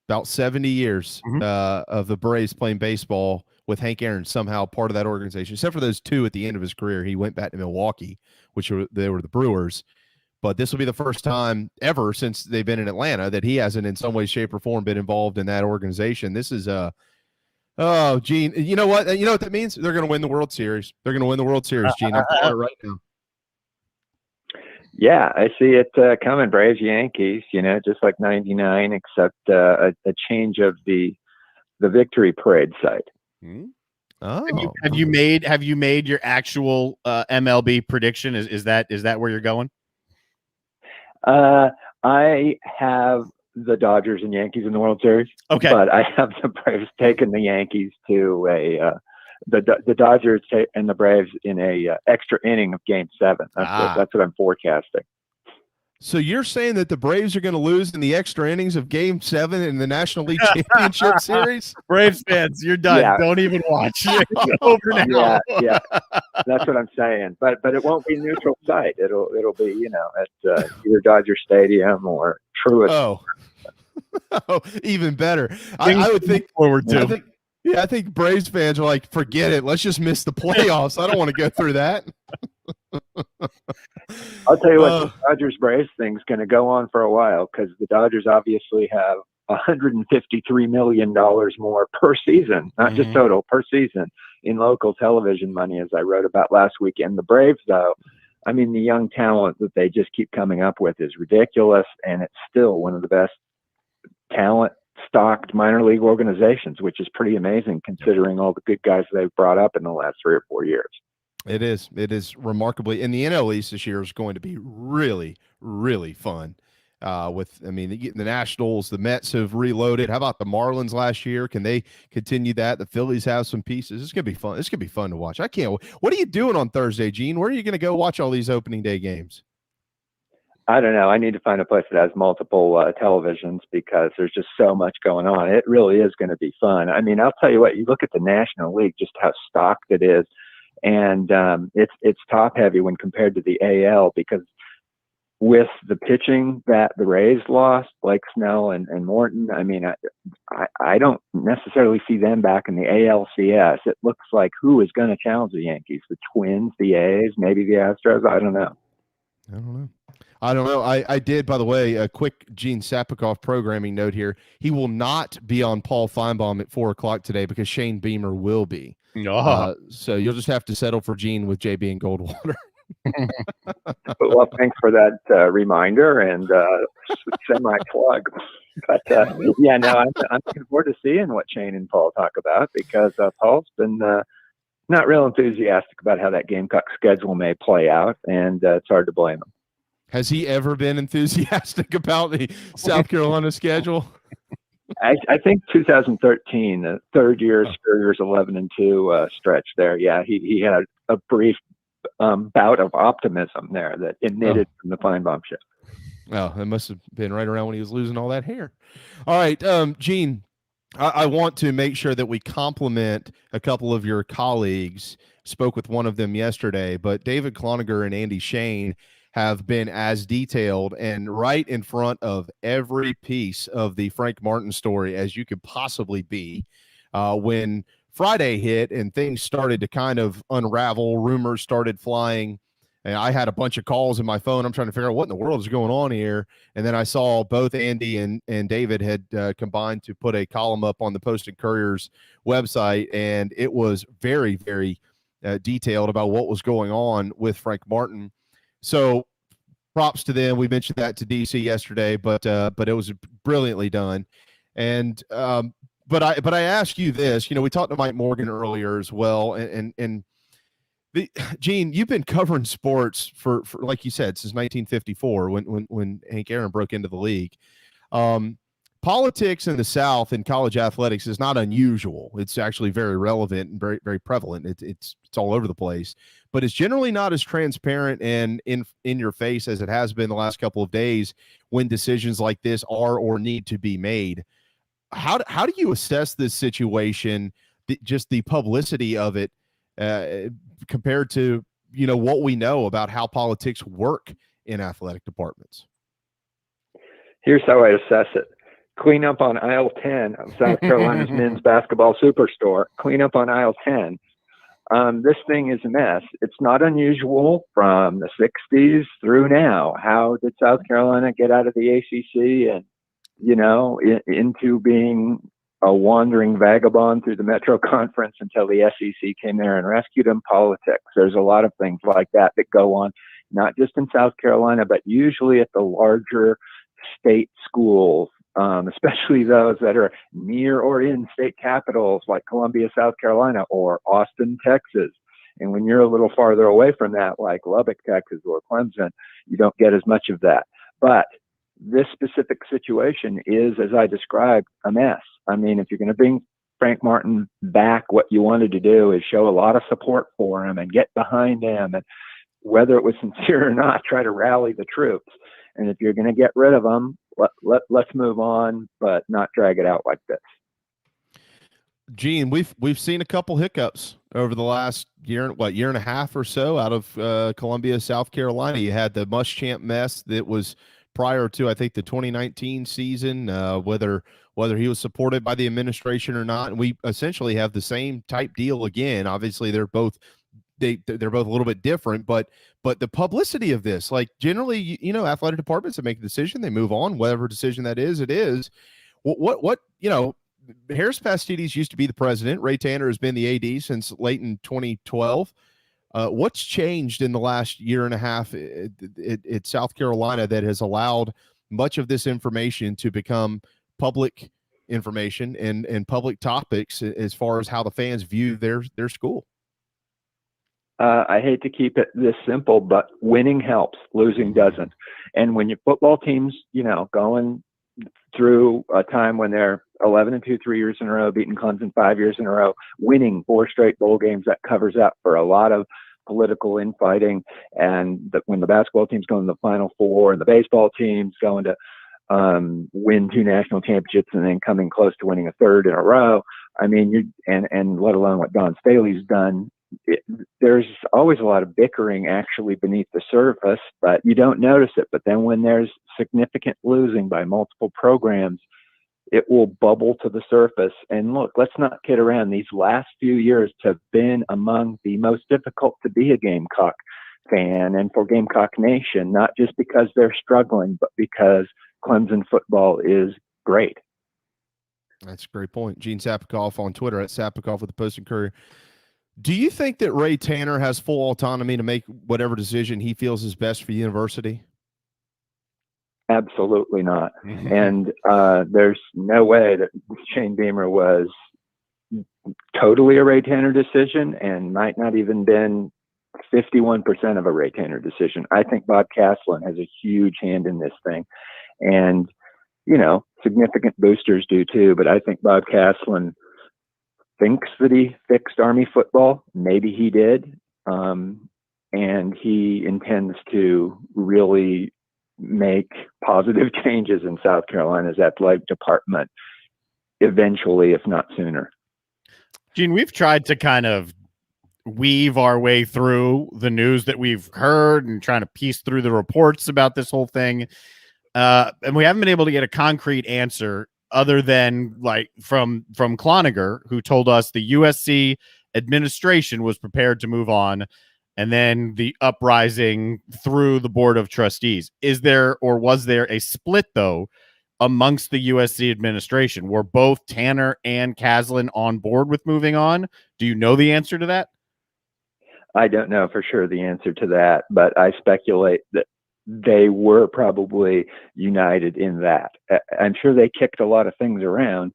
E: about 70 years of the Braves playing baseball with Hank Aaron somehow part of that organization, except for those two at the end of his career. He went back to Milwaukee, they were the Brewers. But this will be the first time ever since they've been in Atlanta that he hasn't in some way, shape, or form been involved in that organization. This is Gene, you know what that means? They're going to win the World Series. They're going to win the World Series, Gene. I'm calling it right now.
L: Yeah, I see it coming. Braves, Yankees, just like '99, except a change of the victory parade site.
E: Oh,
F: have you made your actual MLB prediction? Is that where you're going?
L: I have the Dodgers and Yankees in the World Series.
F: Okay,
L: but I have the Braves taking the Yankees to the Dodgers and the Braves in a extra inning of Game 7. That's what I'm forecasting.
E: So you're saying that the Braves are going to lose in the extra innings of Game 7 in the National League Championship Series?
F: Braves fans, you're done. Yeah. Don't even watch. It's over now.
L: Yeah, that's what I'm saying. But it won't be neutral site. It'll be at either Dodger Stadium or Truist.
E: Oh, even better. I would think
F: forward to.
E: I think Braves fans are like, forget it. Let's just miss the playoffs. I don't want to go through that.
L: I'll tell you what, the Dodgers-Braves thing's going to go on for a while because the Dodgers obviously have $153 million more per season, not just total, per season in local television money, as I wrote about last weekend. The Braves, though, I mean, the young talent that they just keep coming up with is ridiculous, and it's still one of the best talent-stocked minor league organizations, which is pretty amazing considering all the good guys they've brought up in the last 3 or 4 years.
E: It is remarkably, and the NL East this year is going to be really, really fun. The Nationals, the Mets have reloaded. How about the Marlins last year? Can they continue that? The Phillies have some pieces. It's gonna be fun. It's gonna be fun to watch. I can't. What are you doing on Thursday, Gene? Where are you gonna go watch all these opening day games?
L: I don't know. I need to find a place that has multiple televisions because there's just so much going on. It really is going to be fun. I mean, I'll tell you what. You look at the National League, just how stocked it is. And it's top heavy when compared to the AL because with the pitching that the Rays lost, Blake Snell and Morton, I mean, I don't necessarily see them back in the ALCS. It looks like who is going to challenge the Yankees? The Twins, the A's, maybe the Astros? I don't know.
E: I did, by the way, a quick Gene Sapakoff programming note here. He will not be on Paul Feinbaum at 4:00 today because Shane Beamer will be. So you'll just have to settle for Gene with JB and Goldwater.
L: Well, thanks for that reminder and semi-plug. But I'm looking forward to seeing what Shane and Paul talk about because Paul's been not real enthusiastic about how that Gamecock schedule may play out, and it's hard to blame him.
E: Has he ever been enthusiastic about the South Carolina schedule?
L: I think 2013, the third year Superior's 11-2 stretch there. Yeah, he had a brief bout of optimism there that emitted from the Feinbaum show.
E: Oh, it must have been right around when he was losing all that hair. All right, Gene, I want to make sure that we compliment a couple of your colleagues. Spoke with one of them yesterday, but David Cloninger and Andy Shane have been as detailed and right in front of every piece of the Frank Martin story as you could possibly be. When Friday hit and things started to kind of unravel, rumors started flying, and I had a bunch of calls in my phone. I'm trying to figure out what in the world is going on here. And then I saw both Andy and David had combined to put a column up on the Post and Courier's website, and it was very, very detailed about what was going on with Frank Martin. So props to them. We mentioned that to DC yesterday, but it was brilliantly done. And but I ask you this, we talked to Mike Morgan earlier as well, and Gene, you've been covering sports for like you said, since 1954 when Hank Aaron broke into the league. Politics in the South in college athletics is not unusual. It's actually very relevant and very, very prevalent. It's all over the place, but it's generally not as transparent and in your face as it has been the last couple of days when decisions like this are or need to be made. How do you assess this situation, just the publicity of it, compared to what we know about how politics work in athletic departments?
L: Here's how I assess it. Clean up on aisle 10 of South Carolina's men's basketball superstore. Clean up on aisle 10. This thing is a mess. It's not unusual from the 60s through now. How did South Carolina get out of the ACC and, into being a wandering vagabond through the Metro Conference until the SEC came there and rescued them? Politics. There's a lot of things like that go on, not just in South Carolina, but usually at the larger state schools, especially those that are near or in state capitals like Columbia, South Carolina, or Austin, Texas. And when you're a little farther away from that, like Lubbock, Texas, or Clemson, you don't get as much of that. But this specific situation is, as I described, a mess. I mean, if you're going to bring Frank Martin back, what you wanted to do is show a lot of support for him and get behind him, and whether it was sincere or not, try to rally the troops. And if you're going to get rid of him, let's move on, but not drag it out like this.
E: Gene, we've seen a couple hiccups over the last year and a half or so out of Columbia, South Carolina. You had the Muschamp mess that was prior to, I think, the 2019 season, whether he was supported by the administration or not. And we essentially have the same type deal again. Obviously, they're both both a little bit different, but the publicity of this, like generally, athletic departments that make a decision, they move on, whatever decision that is, it is. What Harris Pastides used to be the president. Ray Tanner has been the AD since late in 2012. What's changed in the last year and a half at South Carolina that has allowed much of this information to become public information and public topics as far as how the fans view their school?
L: I hate to keep it this simple, but winning helps, losing doesn't. And when your football team's, going through a time when they're 11-2 3 years in a row, beating Clemson 5 years in a row, winning 4 straight bowl games, that covers up for a lot of political infighting. And when the basketball team's going to the Final Four and the baseball team's going to win 2 national championships and then coming close to winning a 3rd in a row, I mean, and let alone what Don Staley's done, there's always a lot of bickering actually beneath the surface, but you don't notice it. But then when there's significant losing by multiple programs, it will bubble to the surface. And look, let's not kid around. These last few years have been among the most difficult to be a Gamecock fan and for Gamecock Nation, not just because they're struggling, but because Clemson football is great.
E: That's a great point. Gene Sapakoff on Twitter at Sapakoff with the Post and Courier. Do you think that Ray Tanner has full autonomy to make whatever decision he feels is best for the university?
L: Absolutely not. And there's no way that Shane Beamer was totally a Ray Tanner decision and might not even been 51% of a Ray Tanner decision. I think Bob Caslin has a huge hand in this thing. And, significant boosters do too, but I think Bob Caslin thinks that he fixed Army football. Maybe he did. And he intends to really make positive changes in South Carolina's athletic department eventually, if not sooner.
F: Gene, we've tried to kind of weave our way through the news that we've heard and trying to piece through the reports about this whole thing. And we haven't been able to get a concrete answer other than like from Cloninger, who told us the USC administration was prepared to move on, and then the uprising through the board of trustees. Is there, or was there a split though amongst the USC administration? Were both Tanner and Caslin on board with moving on? Do you know the answer to that?
L: I don't know for sure the answer to that, but I speculate that they were probably united in that. I'm sure they kicked a lot of things around,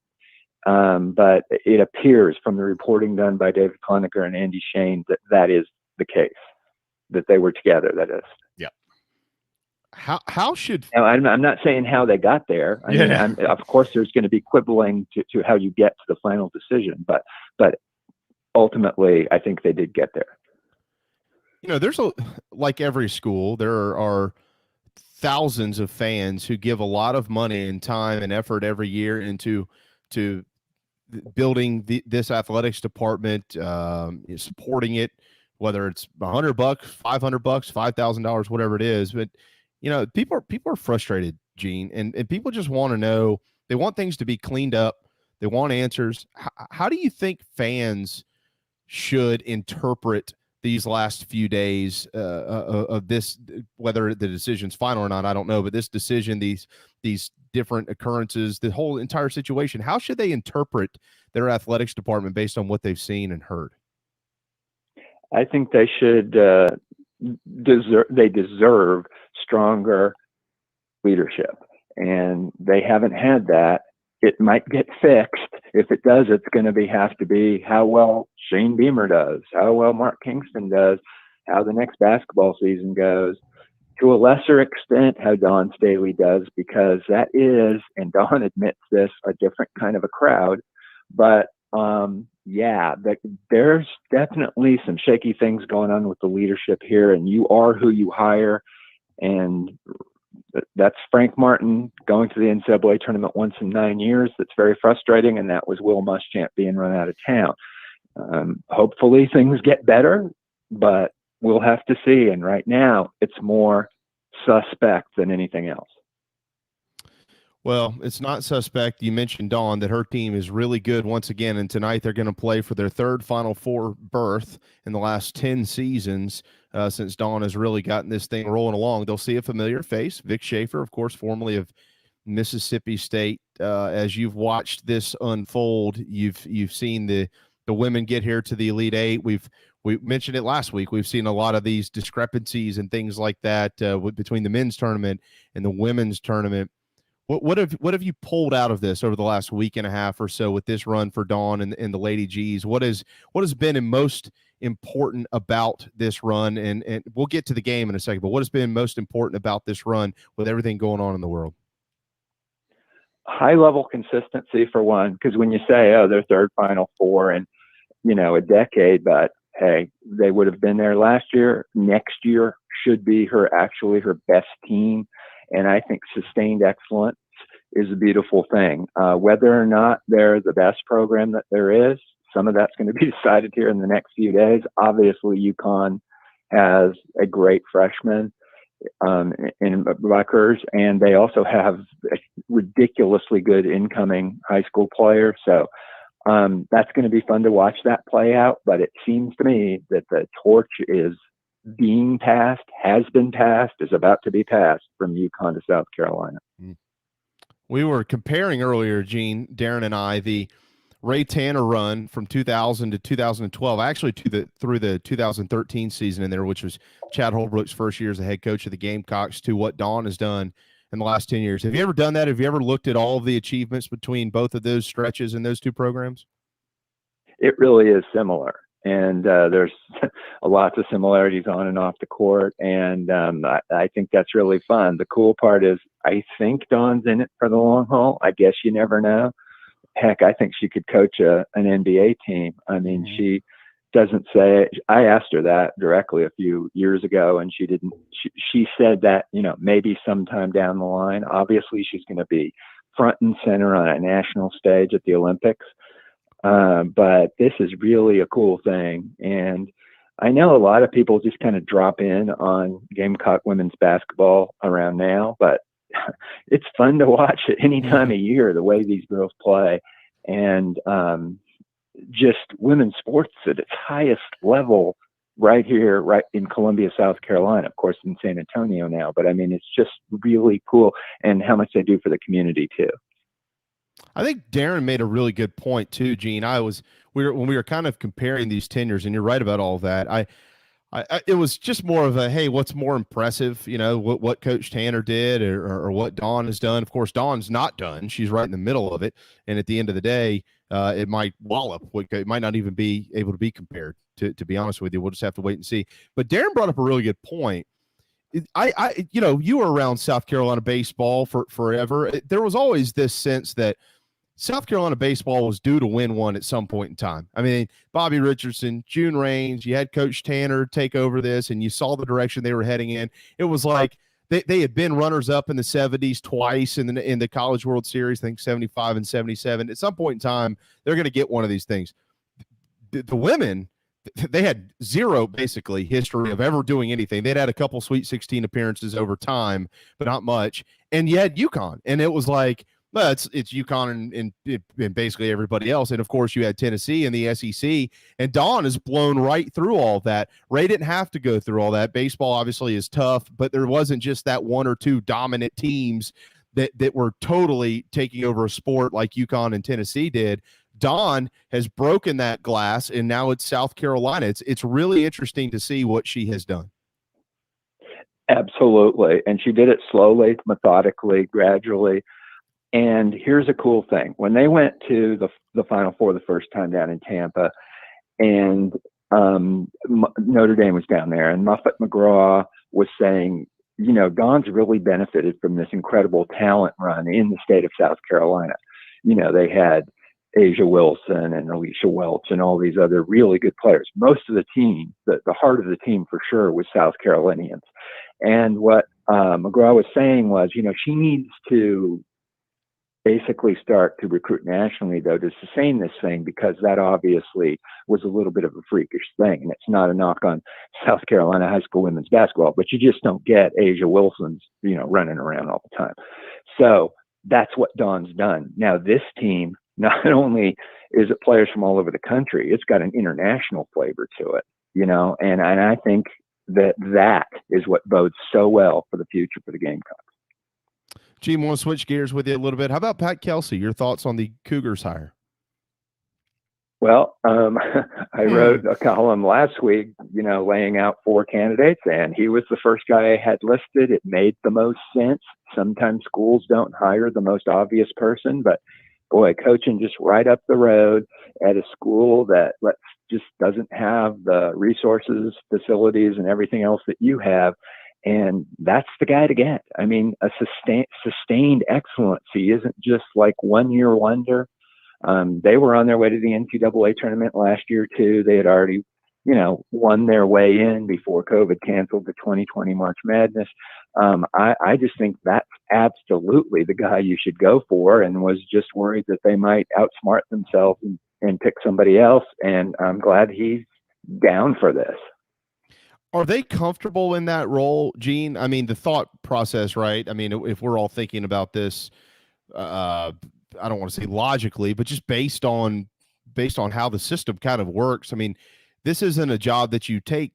L: but it appears from the reporting done by David Cloninger and Andy Shane that that is the case, that they were together, that is.
F: Yeah.
E: How should...
L: Now, I'm not saying how they got there. I mean, of course, there's going to be quibbling to how you get to the final decision, but ultimately, I think they did get there.
E: You know, there's like every school, there are thousands of fans who give a lot of money and time and effort every year into building this athletics department, supporting it, whether it's $100, $500, $5,000, whatever it is. But you know, people are frustrated, Gene, and people just want to know. They want things to be cleaned up. They want answers. How do you think fans should interpret these last few days of this, whether the decision's final or not, I don't know, but this decision, these different occurrences, the whole entire situation, how should they interpret their athletics department based on what they've seen and heard?
L: I think they should deserve stronger leadership, and they haven't had that. It might get fixed. If it does, it's going to have to be how well Shane Beamer does, how well Mark Kingston does, how the next basketball season goes. To a lesser extent, how Dawn Staley does, because that is, and Dawn admits this, a different kind of a crowd. But there's definitely some shaky things going on with the leadership here, and you are who you hire. And that's Frank Martin going to the NCAA tournament once in 9 years. That's very frustrating. And that was Will Muschamp being run out of town. Hopefully things get better, but we'll have to see. And right now it's more suspect than anything else.
E: Well, it's not suspect. You mentioned, Dawn, that her team is really good once again, and tonight they're going to play for their third Final Four berth in the last 10 seasons since Dawn has really gotten this thing rolling along. They'll see a familiar face, Vic Schaefer, of course, formerly of Mississippi State. As you've watched this unfold, you've seen the women get here to the Elite Eight. We mentioned it last week. We've seen a lot of these discrepancies and things like that between the men's tournament and the women's tournament. What have you pulled out of this over the last week and a half or so with this run for Dawn and the Lady G's? What has been most important about this run? And we'll get to the game in a second, but what has been most important about this run with everything going on in the world?
L: High level consistency for one, because when you say, oh, they're third Final Four in, a decade, but hey, they would have been there last year. Next year should be her best team. And I think sustained excellence is a beautiful thing. Whether or not they're the best program that there is, some of that's going to be decided here in the next few days. Obviously, UConn has a great freshman in Rutgers, and they also have a ridiculously good incoming high school player. So that's going to be fun to watch that play out. But it seems to me that the torch is being passed, has been passed, is about to be passed from UConn to South Carolina.
E: We were comparing earlier, Gene, Darren and I, the Ray Tanner run from 2000 to 2012, actually through the 2013 season in there, which was Chad Holbrook's first year as the head coach of the Gamecocks, to what Dawn has done in the last 10 years. Have you ever done that? Have you ever looked at all of the achievements between both of those stretches in those two programs?
L: It really is similar. And there's lots of similarities on and off the court. And I think that's really fun. The cool part is I think Dawn's in it for the long haul. I guess you never know. Heck, I think she could coach an NBA team. I mean, doesn't say. I asked her that directly a few years ago, and she didn't. She said that, maybe sometime down the line. Obviously, she's going to be front and center on a national stage at the Olympics. But this is really a cool thing. And I know a lot of people just kind of drop in on Gamecock women's basketball around now, but it's fun to watch at any time of year, the way these girls play. And just women's sports at its highest level right here, right in Columbia, South Carolina, of course, in San Antonio now. But I mean, it's just really cool, and how much they do for the community too.
E: I think Darren made a really good point too, Gene. When we were kind of comparing these tenures, and you're right about all that. It was just more of a, hey, what's more impressive? What Coach Tanner did, or what Dawn has done. Of course, Dawn's not done; she's right in the middle of it. And at the end of the day, it might wallop. It might not even be able to be compared. To be honest with you, we'll just have to wait and see. But Darren brought up a really good point. You were around South Carolina baseball for forever. There was always this sense that South Carolina baseball was due to win one at some point in time. I mean, Bobby Richardson, June Raines, you had Coach Tanner take over this, and you saw the direction they were heading in. It was like they had been runners-up in the 70s twice in the College World Series, I think 75 and 77. At some point in time, they're going to get one of these things. The women, they had zero, basically, history of ever doing anything. They'd had a couple Sweet 16 appearances over time, but not much. And you had UConn, and it was like, well, it's UConn and basically everybody else. And, of course, you had Tennessee and the SEC, and Dawn has blown right through all that. Ray didn't have to go through all that. Baseball obviously is tough, but there wasn't just that one or two dominant teams that were totally taking over a sport like UConn and Tennessee did. Dawn has broken that glass, and now it's South Carolina. It's really interesting to see what she has done.
L: Absolutely. And she did it slowly, methodically, gradually. And here's a cool thing. When they went to the Final Four the first time down in Tampa, and Notre Dame was down there, and Muffet McGraw was saying, Dawn's really benefited from this incredible talent run in the state of South Carolina. They had Asia Wilson and Alicia Welch and all these other really good players. Most of the team, the heart of the team for sure, was South Carolinians. And what McGraw was saying was, she needs to basically start to recruit nationally, though, to sustain this thing, because that obviously was a little bit of a freakish thing. And it's not a knock on South Carolina high school women's basketball, but you just don't get Asia Wilson's, running around all the time. So that's what Dawn's done. Now, this team, not only is it players from all over the country, it's got an international flavor to it, and I think that is what bodes so well for the future for the Gamecocks.
E: Gene, want to switch gears with you a little bit? How about Pat Kelsey? Your thoughts on the Cougars hire?
L: Well, I wrote a column last week, laying out 4 candidates, and he was the first guy I had listed. It made the most sense. Sometimes schools don't hire the most obvious person, but boy, coaching just right up the road at a school that just doesn't have the resources, facilities, and everything else that you have. And that's the guy to get. I mean, a sustained excellency isn't just like 1 year wonder. They were on their way to the NCAA tournament last year too. They had already, won their way in before COVID canceled the 2020 March Madness. I just think that's absolutely the guy you should go for, and was just worried that they might outsmart themselves and pick somebody else. And I'm glad he's down for this.
E: Are they comfortable in that role, Gene? I mean, the thought process, right? I mean, if we're all thinking about this, I don't want to say logically, but just based on how the system kind of works. I mean, this isn't a job that you take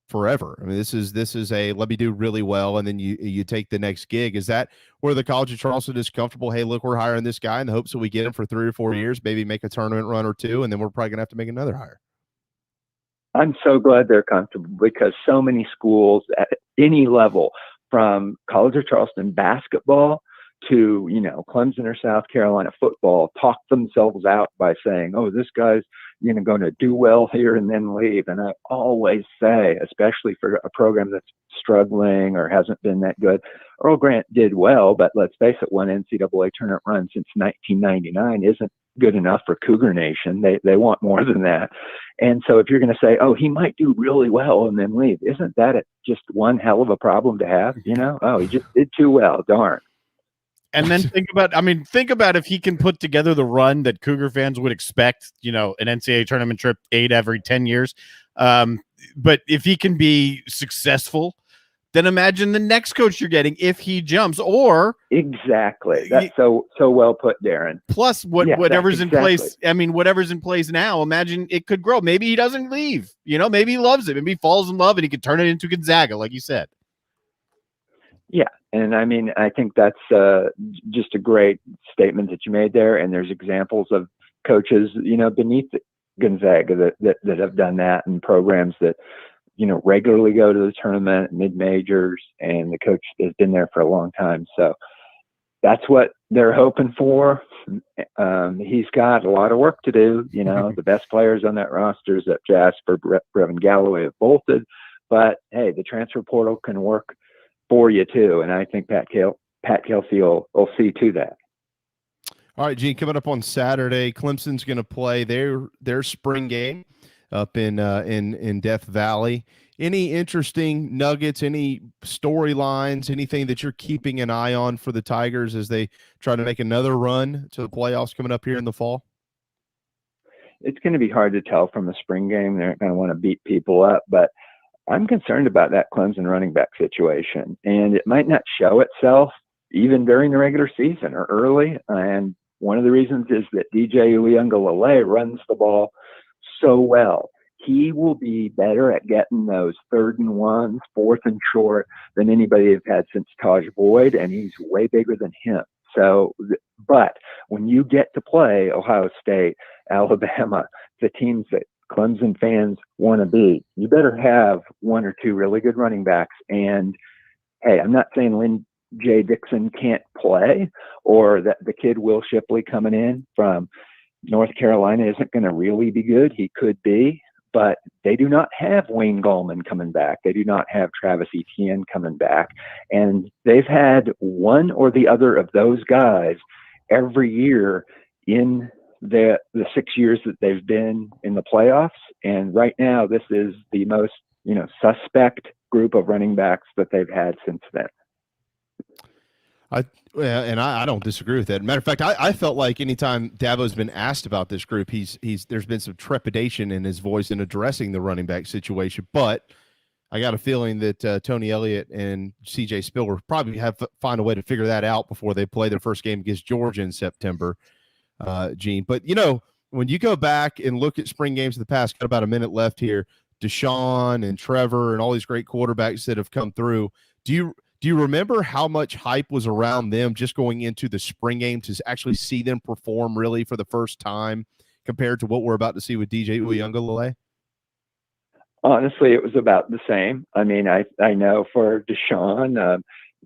E: forever. I mean, this is a let me do really well, and then you take the next gig. Is that where the College of Charleston is comfortable? Hey, look, we're hiring this guy in the hopes that we get him for 3 or 4 years, maybe make a tournament run or 2, and then we're probably gonna have to make another hire.
L: I'm so glad they're comfortable, because so many schools at any level, from College of Charleston basketball to, Clemson or South Carolina football, talk themselves out by saying, oh, this guy's, going to do well here and then leave. And I always say, especially for a program that's struggling or hasn't been that good, Earl Grant did well, but let's face it, one NCAA tournament run since 1999 isn't good enough for Cougar Nation. They want more than that. And so if you're going to say, oh, he might do really well and then leave, isn't that just one hell of a problem to have? Oh, he just did too well. Darn.
F: And then think about if he can put together the run that Cougar fans would expect, an NCAA tournament trip 8 every 10 years. But if he can be successful, then imagine the next coach you're getting if he jumps. Or
L: exactly, that's so well put, Darren.
F: Plus whatever's in place. I mean, whatever's in place now, imagine it could grow. Maybe he doesn't leave. Maybe he loves it. Maybe he falls in love and he could turn it into Gonzaga, like you said.
L: Yeah. And I mean, I think that's just a great statement that you made there. And there's examples of coaches, beneath Gonzaga that have done that, and programs that, regularly go to the tournament, mid-majors, and the coach has been there for a long time. So that's what they're hoping for. He's got a lot of work to do. The best players on that roster is that Jasper, Brevin Galloway have bolted. But, hey, the transfer portal can work for you too, and I think Pat Kelsey will see to that.
E: All right, Gene, coming up on Saturday, Clemson's going to play their spring game up in Death Valley. Any interesting nuggets, any storylines, anything that you're keeping an eye on for the Tigers as they try to make another run to the playoffs coming up here in the fall?
L: It's going to be hard to tell from the spring game. They're going to want to beat people up, but I'm concerned about that Clemson running back situation, and it might not show itself even during the regular season or early. And one of the reasons is that DJ Uyunglele runs the ball so well. He will be better at getting those 3rd and 1s, 4th and short than anybody have had since Taj Boyd, and he's way bigger than him. So, but when you get to play Ohio State, Alabama, the teams that Clemson fans want to be, you better have 1 or 2 really good running backs. And hey, I'm not saying Lynn J. Dixon can't play, or that the kid Will Shipley coming in from North Carolina isn't going to really be good. He could be, but they do not have Wayne Gallman coming back. They do not have Travis Etienne coming back. And they've had one or the other of those guys every year in the 6 years that they've been in the playoffs. And right now, this is the most, suspect group of running backs that they've had since then.
E: I don't disagree with that. Matter of fact, I felt like anytime Davo's been asked about this group, there's been some trepidation in his voice in addressing the running back situation. But I got a feeling that Tony Elliott and CJ Spiller probably find a way to figure that out before they play their first game against Georgia in September, Gene. But, when you go back and look at spring games in the past, got about a minute left here, Deshaun and Trevor and all these great quarterbacks that have come through, do you remember how much hype was around them just going into the spring game to actually see them perform really for the first time compared to what we're about to see with DJ Uyunglele?
L: Honestly, it was about the same. I mean, I know for Deshaun,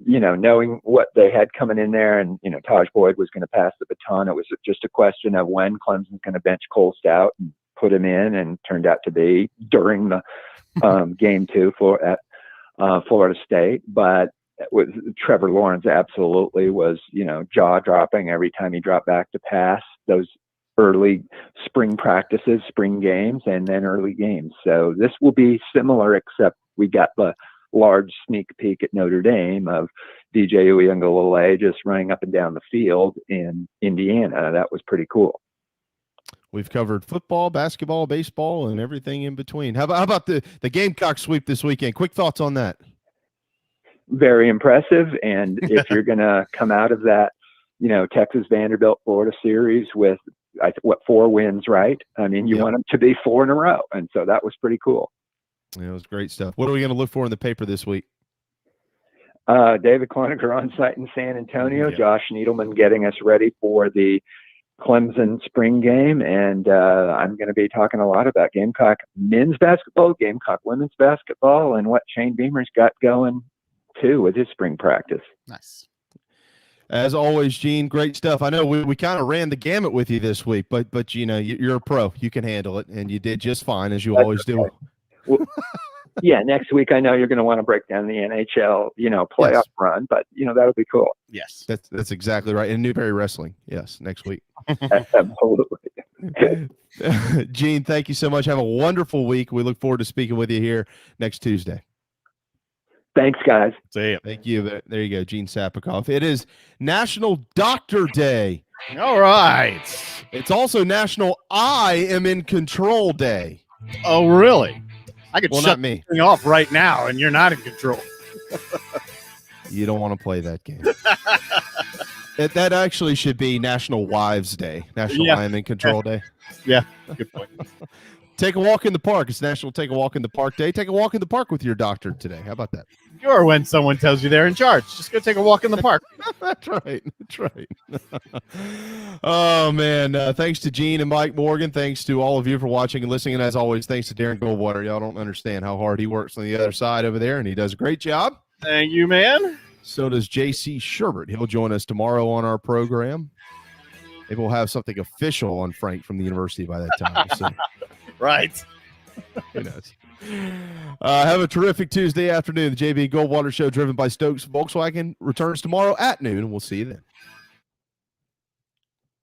L: knowing what they had coming in there, and, Taj Boyd was going to pass the baton, it was just a question of when Clemson's going to bench Cole Stout and put him in, and turned out to be during the game 2 at Florida State. But with Trevor Lawrence, absolutely was, jaw dropping every time he dropped back to pass those early spring practices, spring games, and then early games. So this will be similar, except we got the large sneak peek at Notre Dame of DJ Uyunglele just running up and down the field in Indiana. That was pretty cool.
E: We've covered football, basketball, baseball, and everything in between. How about the Gamecock sweep this weekend? Quick thoughts on that.
L: Very impressive. And if you're going to come out of that, Texas, Vanderbilt, Florida series with 4 wins, right? I mean, you want them to be 4 in a row. And so that was pretty cool.
E: Yeah, it was great stuff. What are we going to look for in the paper this week?
L: David Cloninger on site in San Antonio, Josh Needleman getting us ready for the Clemson spring game. And I'm going to be talking a lot about Gamecock men's basketball, Gamecock women's basketball, and what Shane Beamer's got going too with his spring practice.
F: Nice.
E: As always, Gene, great stuff. I know we kind of ran the gamut with you this week, but you're a pro. You can handle it, and you did just fine, as you always do.
L: Well, yeah, next week I know you're going to want to break down the NHL, playoff run, but that'll be cool.
F: Yes,
E: that's exactly right. And Newberry Wrestling, yes, next week.
L: Absolutely.
E: Gene, thank you so much. Have a wonderful week. We look forward to speaking with you here next Tuesday.
L: Thanks, guys.
F: See you.
E: Thank you. There you go, Gene Sapakoff. It is National Doctor Day.
F: All right.
E: It's also National I Am in Control Day.
F: Oh, really? I could shut
E: not me.
F: this thing off right now, and you're not in control.
E: You don't want to play that game. That actually should be National Wives Day. National I Am in Control Day.
F: Yeah, good point.
E: Take a walk in the park. It's National Take a Walk in the Park Day. Take a walk in the park with your doctor today. How about that?
F: Or when someone tells you they're in charge, just go take a walk in the park.
E: That's right. That's right. Oh, man. Thanks to Gene and Mike Morgan. Thanks to all of you for watching and listening. And as always, thanks to Darren Goldwater. Y'all don't understand how hard he works on the other side over there, and he does a great job.
F: Thank you, man.
E: So does J.C. Sherbert. He'll join us tomorrow on our program. Maybe we'll have something official on Frank from the university by that time. So.
F: Right.
E: Who knows? Have a terrific Tuesday afternoon. The JB Goldwater Show, driven by Stokes Volkswagen, returns tomorrow at noon, and we'll see you then.